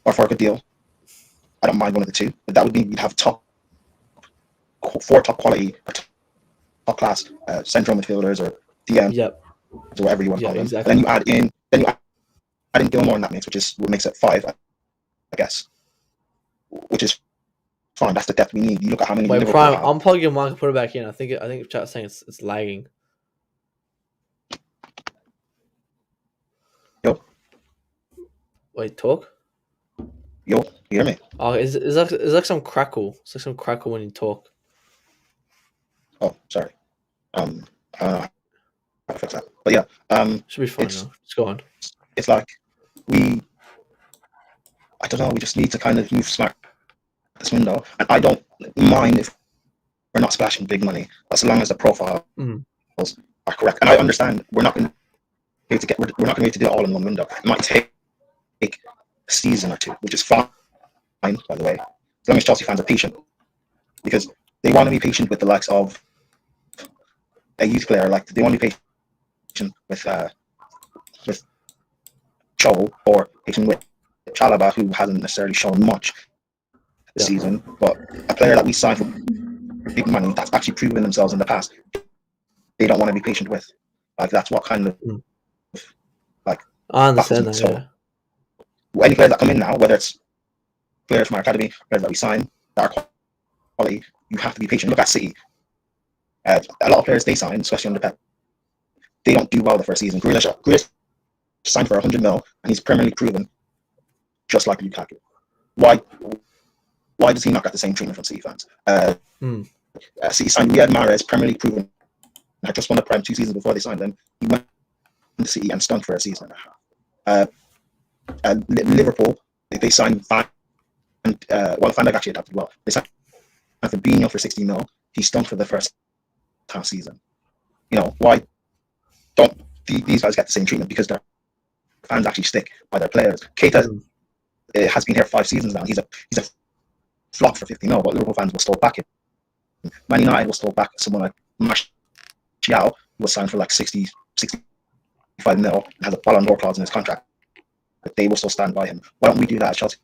or for a good deal, I don't mind one of the 2. But that would mean we'd have 4 top quality, top class central midfielders or DMs, or whatever you want to call them. Exactly. And then you add in Gilmore in that mix, which is what makes it 5, I guess. Which is fine. That's the depth we need. You look at how many. Wait, Prime, unplug your mic and put it back in. I think chat's saying it's lagging. Yo. Wait, talk. Yo, you hear me? Oh, is like some crackle. It's like some crackle when you talk. Oh, sorry. I don't know how to fix that. But yeah, should be fine now. Just go on. It's like I don't know, we just need to kind of move smack this window. And I don't mind if we're not splashing big money, as long as the profiles are correct. And I understand we're not going to be able to do it all in one window. It might take a season or 2, which is fine, by the way, as long as Chelsea fans are patient, because they want to be patient with the likes of a youth player. Like they want to be patient with Joel or patient with Chalaba, who hasn't necessarily shown much this season, but a player that we signed for big money that's actually proven themselves in the past, they don't want to be patient with. Like that's what kind of like I understand that. So any players that come in now, whether it's players from our academy, players that we sign that are quality, you have to be patient. Look at City. A lot of players they sign, especially under Pep, they don't do well the first season. Grealish signed for 100 mil, and he's Premier League proven, just like Lukaku. Why does he not get the same treatment from City fans? City signed Riyad Mahrez, Premier League proven, had just won the Prem 2 seasons before they signed him. He went to City and stunk for a season and a half. Liverpool, they signed Van Dijk actually adapted well. They signed Fabinho for 60 mil. He stunk for the first half season. You know, why don't these guys get the same treatment? Because their fans actually stick by their players. Keita has been here 5 seasons now. He's a flop for 50 mil, but Liverpool fans will still back him. Man United will still back someone like Martial, who was signed for like 65 mil and has a Ballon d'Or clause in his contract. But they will still stand by him. Why don't we do that as Chelsea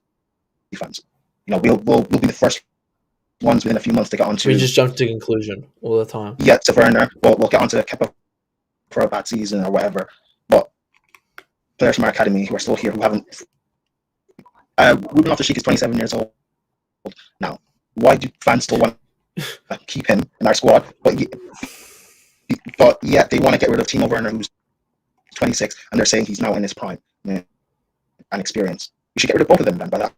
fans? You know, we'll be the first ones within a few months to get onto. We just jump to conclusion all the time. Yeah, to Werner. We'll get onto Kepa for a bad season or whatever. But players from our academy who are still here who haven't. Ruben Loftus-Cheek is 27 years old now. Why do fans still want to keep him in our squad? But yet they want to get rid of Timo Werner, who's 26, and they're saying he's now in his prime and experience. We should get rid of both of them then by that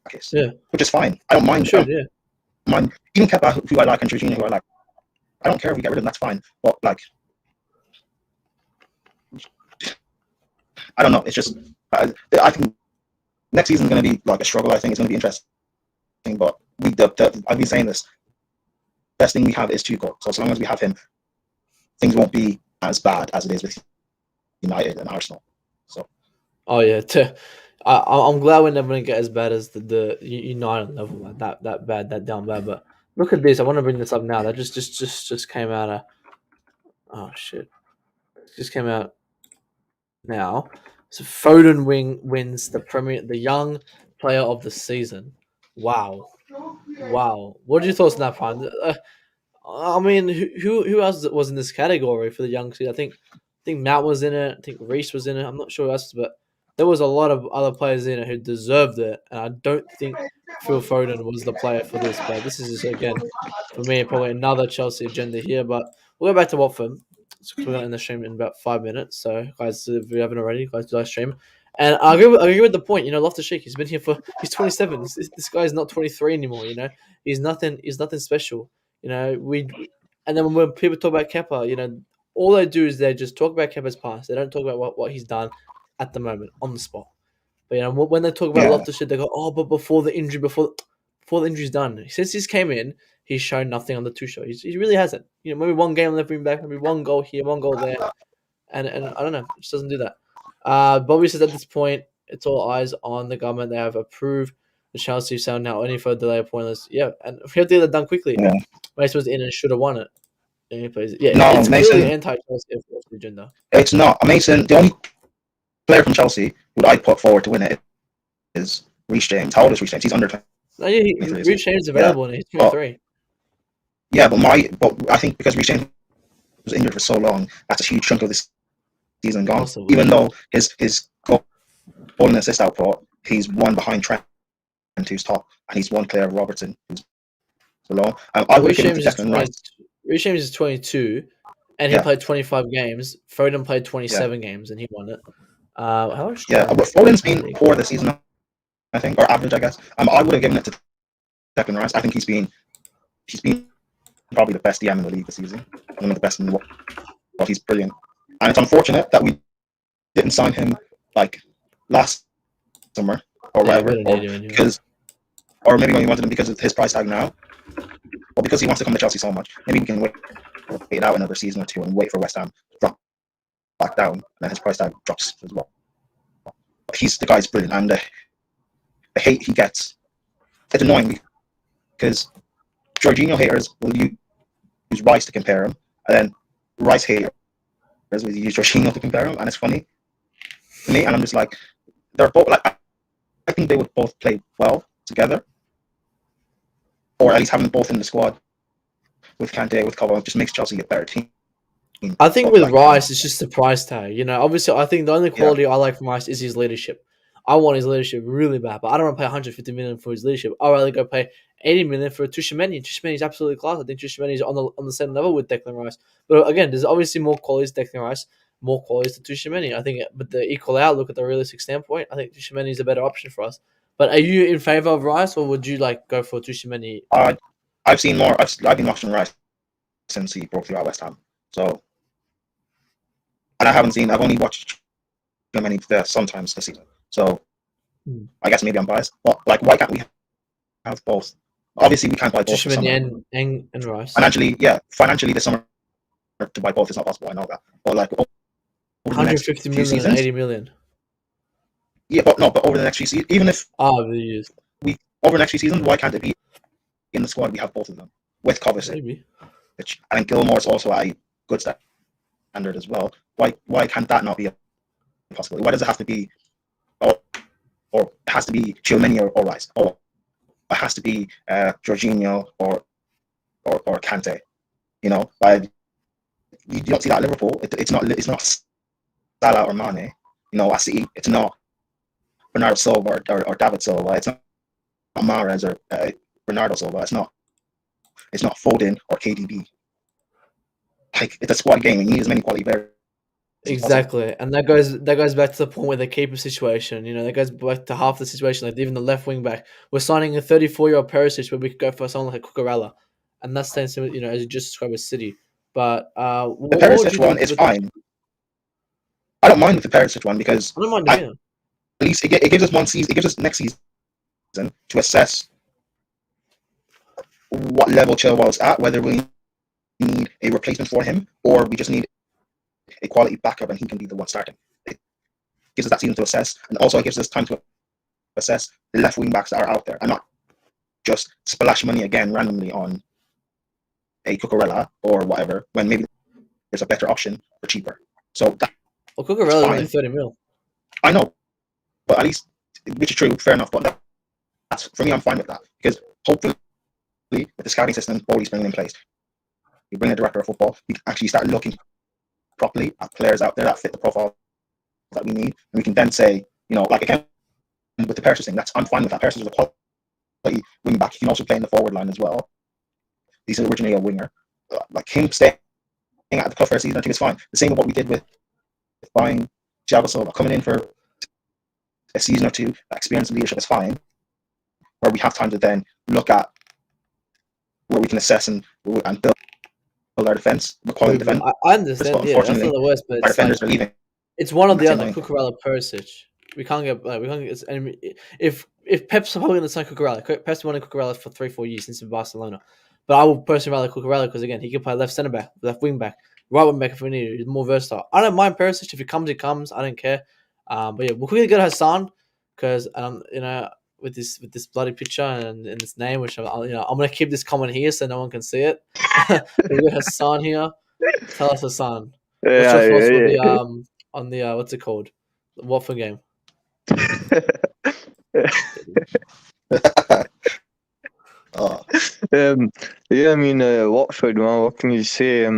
case. Yeah. Which is fine. I don't mind. Mind. Even Kepa, who I like, and Jorginho, who I like. I don't care if we get rid of them, that's fine. But like, I don't know. It's just I think next season is going to be like a struggle. I think it's going to be interesting. But I've been saying this. Best thing we have is Tuchel. So as long as we have him, things won't be as bad as it is with United and Arsenal. So. Oh yeah, I'm glad we're never going to get as bad as the United level, like that bad, that down bad. But look at this. I want to bring this up now. That just came out of. Oh shit! It just came out now. So Foden wins the young player of the season. Wow. What are your thoughts on that, Prime? I mean, who else was in this category for the young season? I think Matt was in it. I think Reece was in it. I'm not sure who else, but there was a lot of other players in it who deserved it, and I don't think Phil Foden was the player for this. But this is just, again, for me, probably another Chelsea agenda here. But we'll go back to Watford. So we're going to end the stream in about 5 minutes. So, guys, if you haven't already, guys, do live stream. And I agree with the point. You know, Loftus-Cheek, he's been here he's 27. This guy's not 23 anymore. You know, he's nothing special. You know, and then when people talk about Kepa, you know, all they do is they just talk about Kepa's past. They don't talk about what he's done at the moment on the spot. But you know, when they talk about Loftus-Cheek, they go, "Oh, but before the injury's done." Since he's came in, he's shown nothing on the two show. He really hasn't. You know, maybe one game left him back, maybe one goal here, one goal there, and I don't know, it just doesn't do that. Bobby says at this point, it's all eyes on the government. They have approved the Chelsea sound now. Any further delay pointless. Yeah, and we have to get that done quickly. Yeah. Mason was in and should have won it. And he plays it. Yeah, no, it's Mason, clearly anti-Chelsea agenda. It's not. Mason, the only player from Chelsea who I put forward to win it is Reece James. How old is Reece James? He's under 20. No, yeah, Reece James is available and he's 23. But I think because Reece James was injured for so long, that's a huge chunk of this season gone. Possibly. Even though his goal and assist output, he's one behind Trent, who's top, and he's one clear of Robertson, who's below. I would give him to Declan Rice. Reece James is 22, and he played 25 games. Foden played 27 games, and he won it. How much? Yeah, but Foden's been poor this season, I think, or average, I guess. I would have given it to Declan Rice. I think he's been probably the best DM in the league this season. One of the best in the world. But he's brilliant. And it's unfortunate that we didn't sign him like last summer or whatever. Or maybe we wanted him because of his price tag now. Or because he wants to come to Chelsea so much. Maybe we can wait it out another season or two and wait for West Ham to drop back down. And then his price tag drops as well. But the guy's brilliant. And the hate he gets, it's annoying because Jorginho haters will use Rice to compare him. And then Rice haters we use Jorginho to compare them, and it's funny to me. And I'm just like, they're both like, I think they would both play well together, or at least having them both in the squad with Kante, with Kovac, just makes Chelsea a better team. I think But with like, Rice, it's just the price tag. You know, obviously, I think the only quality I like from Rice is his leadership. I want his leadership really bad, but I don't want to pay 150 million for his leadership. I'd rather go pay 80 million for Tuchemeni. Tuchemeni is absolutely class. I think Tuchemeni is on the same level with Declan Rice. But again, there's obviously more qualities to Declan Rice, more qualities to Tuchemeni. I think, but the equal out, look at the realistic standpoint, I think Tuchemeni is a better option for us. But are you in favor of Rice, or would you like go for Tuchemeni? I've seen more. I've been watching Rice since he broke through at West Ham. So, and I've only watched Tuchemeni there sometimes this season. So, I guess maybe I'm biased. But like, why can't we have both? Obviously, we can't buy both for summer. And Rice. Financially, this summer to buy both is not possible. I know that. But like, over 150 million seasons, and 80 million. Yeah, but over the next few seasons, even if the years. over the next few seasons, why can't it be in the squad? We have both of them with Kovacic. Maybe. And Gilmore's also at a good standard as well. Why can't that not be a possibility? Why does it have to be, or it has to be Tchouaméni or Rice, or it has to be Jorginho or Kante? You know, you don't see that at Liverpool. It's not Salah or Mane. You know, I see it's not Bernardo Silva or David Silva. It's not Mahrez or Bernardo Silva. It's not Foden or KDB. Like, it's a squad game, and you need as many quality players. Exactly, and that goes back to the point with the keeper situation. You know, that goes back to half the situation. Like even the left wing back, we're signing a 34-year-old Perisic, where we could go for someone like a Cucurella, and that's the same. You know, as you just described with City. But the Perisic one is fine. I don't mind with the Perisic one because I don't mind either. At least it gives us one season. It gives us next season to assess what level Chilwell's at, whether we need a replacement for him or we just need a quality backup and he can be the one starting. It gives us that season to assess, and also it gives us time to assess the left wing backs that are out there and not just splash money again randomly on a Cucurella or whatever when maybe there's a better option for cheaper. So Cucurella is only 30 mil. I know, but at least, which is true, fair enough. But that's for me. I'm fine with that because hopefully, with the scouting system always bringing in place, you bring a director of football, you actually start looking properly at players out there that fit the profile that we need, and we can then say, you know, like again with the Perisic thing, I'm fine with that. Perisic is a quality wing back. He can also play in the forward line as well. He's originally a winger. Like him staying at the club for a season, I think it's fine. The same with what we did with buying Thiago Silva, coming in for a season or two, experience and leadership is fine. Where we have time to then look at where we can assess and build our defense, the quality defense. I understand, yeah, that's not the worst, but our defenders are leaving. It's one or the other, Cucurella, Perisic. We can't get. If Pep's probably going to sign Cucurella, Pep's wanted Cucurella for 3-4 years since in Barcelona. But I will personally rather Cucurella because again, he can play left centre back, left wing back, right wing back if we need it. He's more versatile. I don't mind Perisic. If he comes, he comes. I don't care. But yeah, we'll quickly get Hassan because you know, with this bloody picture and this name, which I'm gonna keep this comment here so no one can see it. We got Hassan here. Tell us, Hassan. What's your thoughts on the what's it called? The Watford game. Yeah, I mean, Watford, man, what can you say?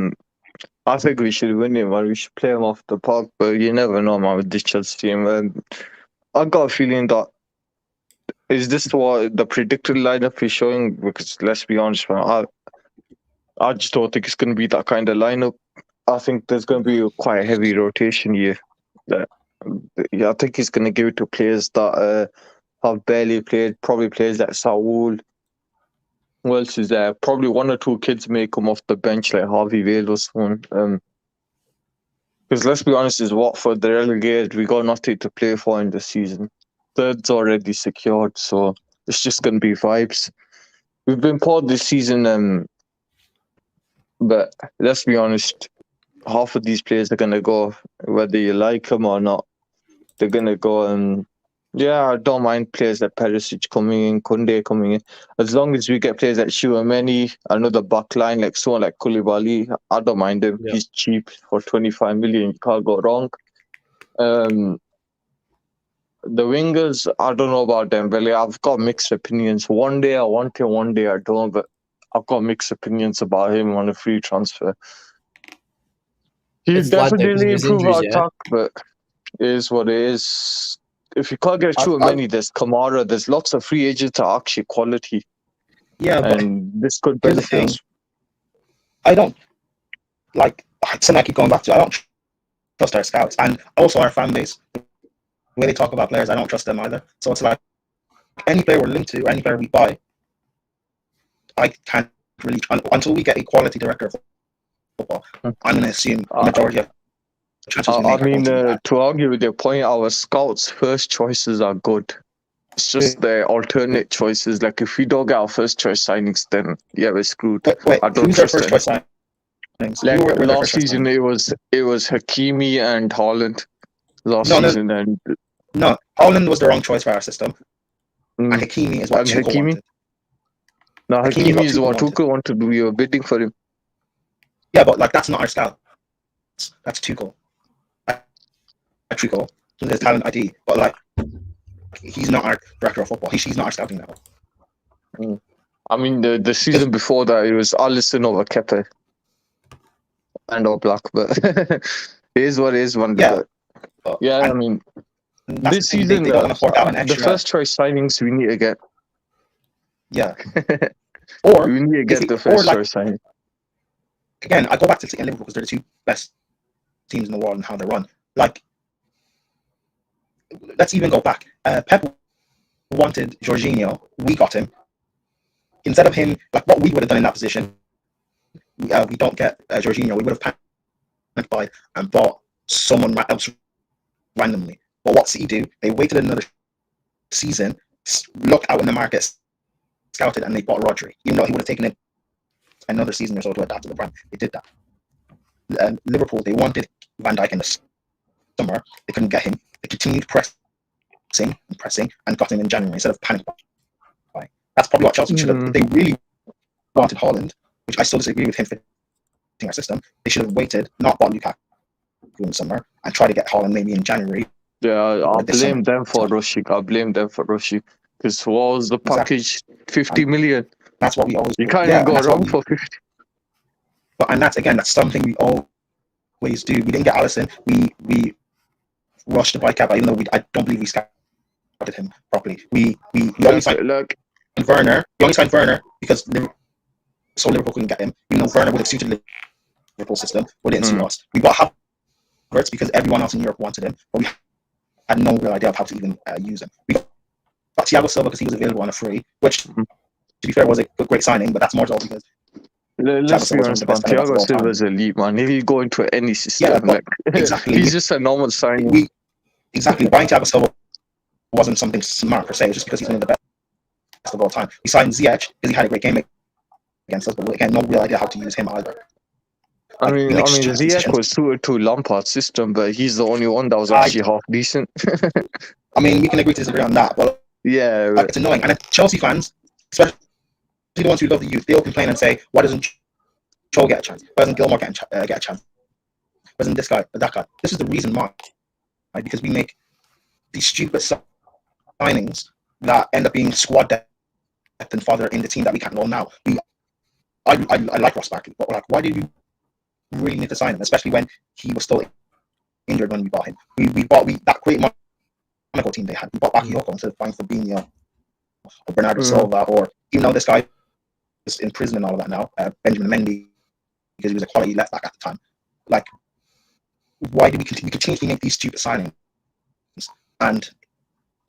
I think we should win it, man. We should play them off the park, but you never know, man, with this Chelsea team. I got a feeling that is this what the predicted lineup is showing? Because let's be honest, man, I just don't think it's going to be that kind of lineup. I think there's going to be quite a heavy rotation here. Yeah, I think he's going to give it to players that have barely played, probably players like Saul. Who else is there? Probably one or two kids may come off the bench, like Harvey Vale or someone. Because let's be honest, is Watford, they're relegated. We got nothing to play for in the season. Third's already secured, so it's just going to be vibes. We've been poor this season, but let's be honest, half of these players are going to go, whether you like them or not. They're going to go Yeah, I don't mind players like Perisic coming in, Kunde coming in. As long as we get players like Chouameni, another back line like someone like Koulibaly, I don't mind him. Yeah. He's cheap for 25 million. You can't go wrong. The wingers, I don't know about them. Really, I've got mixed opinions. One day I want him, one day I don't. But I've got mixed opinions about him on a free transfer. He It's like that because of definitely his improved our injuries, yeah. attack, but it is what it is. If you can't get I- too many, there's Kamara. There's lots of free agents that are actually quality, Yeah, but and this could here's the benefit thing. us. I don't like something I keep going back to. I don't trust our scouts and also our fan base. The way they talk about players, I don't trust them either. So it's like any player we're linked to, or any player we buy, I can't really until we get a quality director of football. I'm going to assume the majority of transfers we I make are going mean, to be bad. to argue with your point, our scouts' first choices are good. It's just the alternate choices. Like if we don't get our first choice signings, then yeah, we're screwed. Wait, I don't who's their trust first them. choice signings? Like Who were their last first choice season, signings? it was Hakimi and Haaland. Last No, season, and no. Holland was the wrong choice for our system, and mm, Hakimi is what and Tuchel Hakimi. wanted. Now Hakimi Hakimi is what wanted. Tuchel wanted. We were bidding for him. Yeah, but like that's not our scout. That's Tuchel. Tuchel. His talent ID, but like he's not our director of football. He's not our scouting level. I mean, the season before that, it was Alisson over Kepa and or Black, but it is what it is. One Yeah, yeah. I mean, this season, they don't want to fork out an extra. The first choice signings we need to get. Yeah, or we need to get the first choice signing. Again, I go back to City and Liverpool because they're the two best teams in the world and how they run. Like, let's even go back. Pep wanted Jorginho. We got him. Instead of him, like what we would have done in that position, we don't get Jorginho. We would have panicked by and bought someone else randomly. But what City do? They waited another season, looked out in the market, scouted, and they bought Rodri. Even though he would have taken it another season or so to adapt to the brand, they did that. Liverpool, they wanted Van Dijk in the summer. They couldn't get him. They continued pressing and got him in January instead of panic buying. That's probably what Chelsea should have. If they really wanted Haaland, which I still disagree with him fitting our system, they should have waited, not bought Lukaku in the summer, and try to get Haaland maybe in January. Yeah, I blame them for rushing. Because what was the package? 50 million. That's what we always do. You can't even go wrong for 50. And that's something we always do. We didn't get Alisson. We rushed to buy Kepa, even though I don't believe we scouted him properly. We only signed Werner. We only signed Werner because Liverpool couldn't get him. Even though Werner would have suited the Liverpool system, but didn't suit us. We bought Havertz because everyone else in Europe wanted him, but we had no real idea of how to even use him. We got Thiago Silva because he was available on a free, which, to be fair, was a great signing, but that's more so because let's be honest, man. Thiago Silva is elite, man. If you go into any system, exactly, he's just a normal signing. Buying Thiago Silva wasn't something smart per se. It's just because he's one of the best of all time. We signed Ziyech because he had a great game against us, but again, no real idea how to use him either. I mean, Ziyech was suited to Lampard's system, but he's the only one that was actually half decent. I mean, we can agree to disagree on that, but yeah, it's annoying. And Chelsea fans, especially the ones who love the youth, they'll complain and say, "Why doesn't Cho get a chance? Why doesn't Gilmore get a chance? Why doesn't this guy, that guy?" This is the reason why, right? Because we make these stupid signings that end up being squad depth and further in the team that we can't roll now. I like Ross Barkley, but like, why did you really need to sign him, especially when he was still injured when we bought him? We bought that great Monaco team they had. We bought Bakayoko instead of buying Fabinho or Bernardo Silva, or even though this guy is in prison and all of that now, Benjamin Mendy, because he was a quality left back at the time. Like, why do we continuously make these stupid signings? And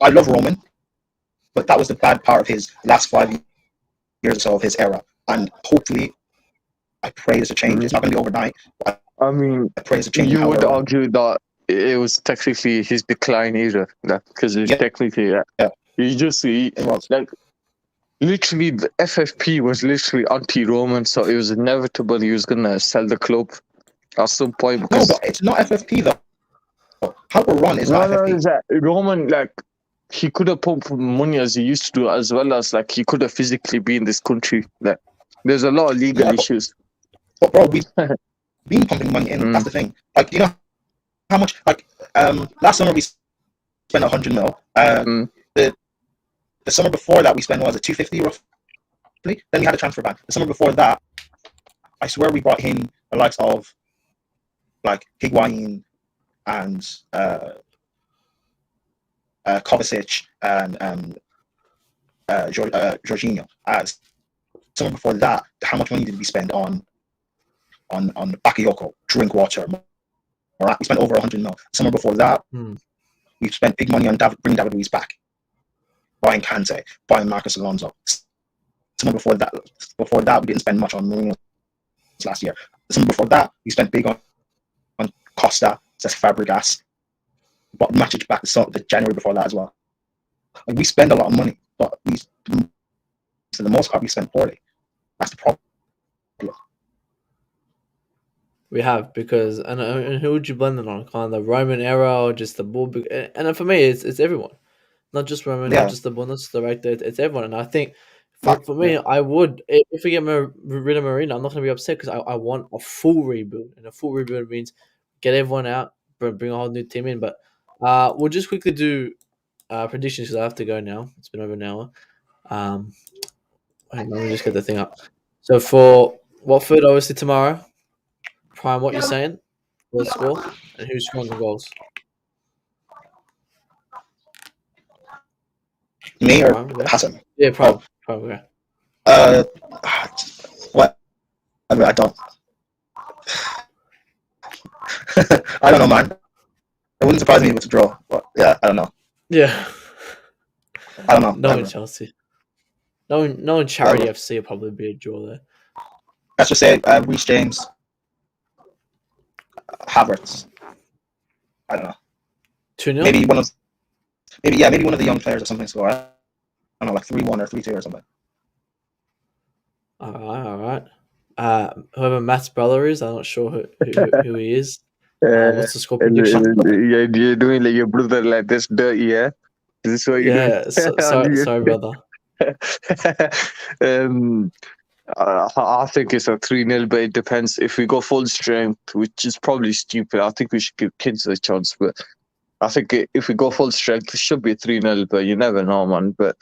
I love Roman, but that was the bad part of his last 5 years or so of his era. And hopefully, I pray there's a change. It's not going to be overnight. I mean, I pray there's a change. You would argue that it was technically his decline era, because it's technically you just see like literally the FFP was literally anti-Roman, so it was inevitable he was gonna sell the club at some point. Because no, but it's not FFP though. How we're run is not FFP. Roman, like he could have pumped money as he used to do, as well as like he could have physically be in this country. Like, there's a lot of legal issues. But bro, we've been pumping money in. That's the thing. Like, you know how much? Like, last summer we spent 100 mil. The summer before that we spent, what was it, 250 roughly? Then we had a transfer ban. The summer before that, I swear we brought in the likes of like Higuain and Kovacic and Jorginho. Summer before that, how much money did we spend on Bakayoko, Drinkwater? We spent over 100 mil. Summer before that, we spent big money on bringing David Luiz back, buying Kante, buying Marcus Alonso. Summer before that, we didn't spend much on Mourinho last year. The summer before that, we spent big on Costa, Cesc Fabregas, bought Matic back the January before that as well. Like, we spend a lot of money, but for the most part, we spend poorly. That's the problem. We have, because and who would you blame it on? Kind of the Roman era, or just the ball? And then for me, it's everyone, not just Roman, not just the Bundesliga director. It's everyone, and I think for me, I would, if we get rid of Marino, I'm not going to be upset, because I want a full rebuild, and a full rebuild means get everyone out, bring a whole new team in. But we'll just quickly do predictions, because I have to go now. It's been over an hour. Let me just get the thing up. So for Watford, obviously tomorrow. Prime, what you're saying? For the score, and who's scoring the goals? Me or Hassan? Yeah, Prime. Okay. What? I don't. I don't know, man. It wouldn't surprise me if it's a draw. But yeah, I don't know. Yeah. I don't know. No in Chelsea. No in Charity FC will probably be a draw there. Let's just say Reece James, Havertz. I don't know. 2-0? Maybe one of the young players or something score. I don't know, like 3-1 or 3-2 or something. All right. Whoever Matt's brother is, I'm not sure who he is. What's the score prediction? You're doing like your brother like this dirty, yeah? Is this what you're doing? Sorry, brother. I think it's a 3-0, but it depends. If we go full strength, which is probably stupid, I think we should give kids a chance. But I think if we go full strength, it should be 3-0, but you never know, man. But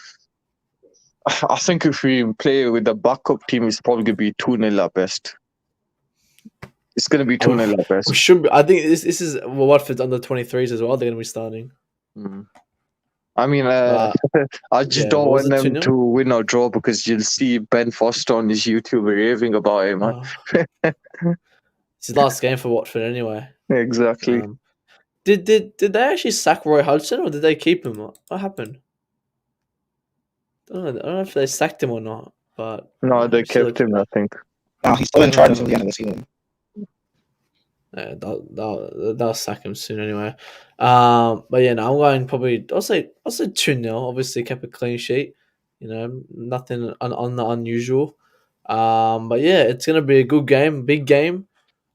I think if we play with the backup team, it's probably going to be 2-0 at best. It's going to be 2-0 at best. We should be, I think this is Watford's under 23s as well. They're going to be starting. I mean, I just don't want them to win or draw, because you'll see Ben Foster on his YouTube raving about it, man. It's his last game for Watford anyway. Exactly. Did they actually sack Roy Hodgson, or did they keep him? What happened? I don't know if they sacked him or not. But no, they kept him, I think. No, he's still in charge until the end of the season. Yeah, they'll sack him soon anyway. But yeah, no, I'm going probably. I'll say 2-0. Obviously, kept a clean sheet. You know, nothing on the unusual. But yeah, it's gonna be a good game, big game.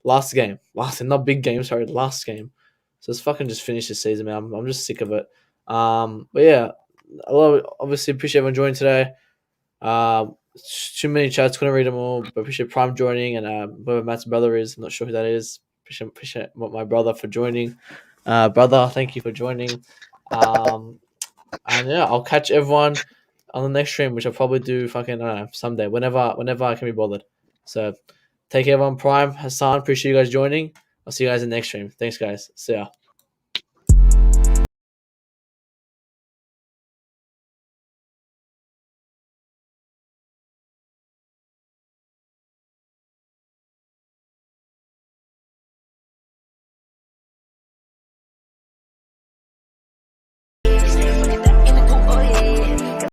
Last game, not big game. Sorry, last game. So let's fucking just finish this season, man. I'm just sick of it. But yeah, obviously appreciate everyone joining today. Too many chats, couldn't read them all. But appreciate Prime joining, and whoever Matt's brother is, I'm not sure who that is. Appreciate my brother for joining. Brother, thank you for joining. And yeah, I'll catch everyone on the next stream, which I'll probably do fucking, I don't know, someday, whenever I can be bothered. So take care, everyone. Prime, Hassan, appreciate you guys joining. I'll see you guys in the next stream. Thanks, guys. See ya.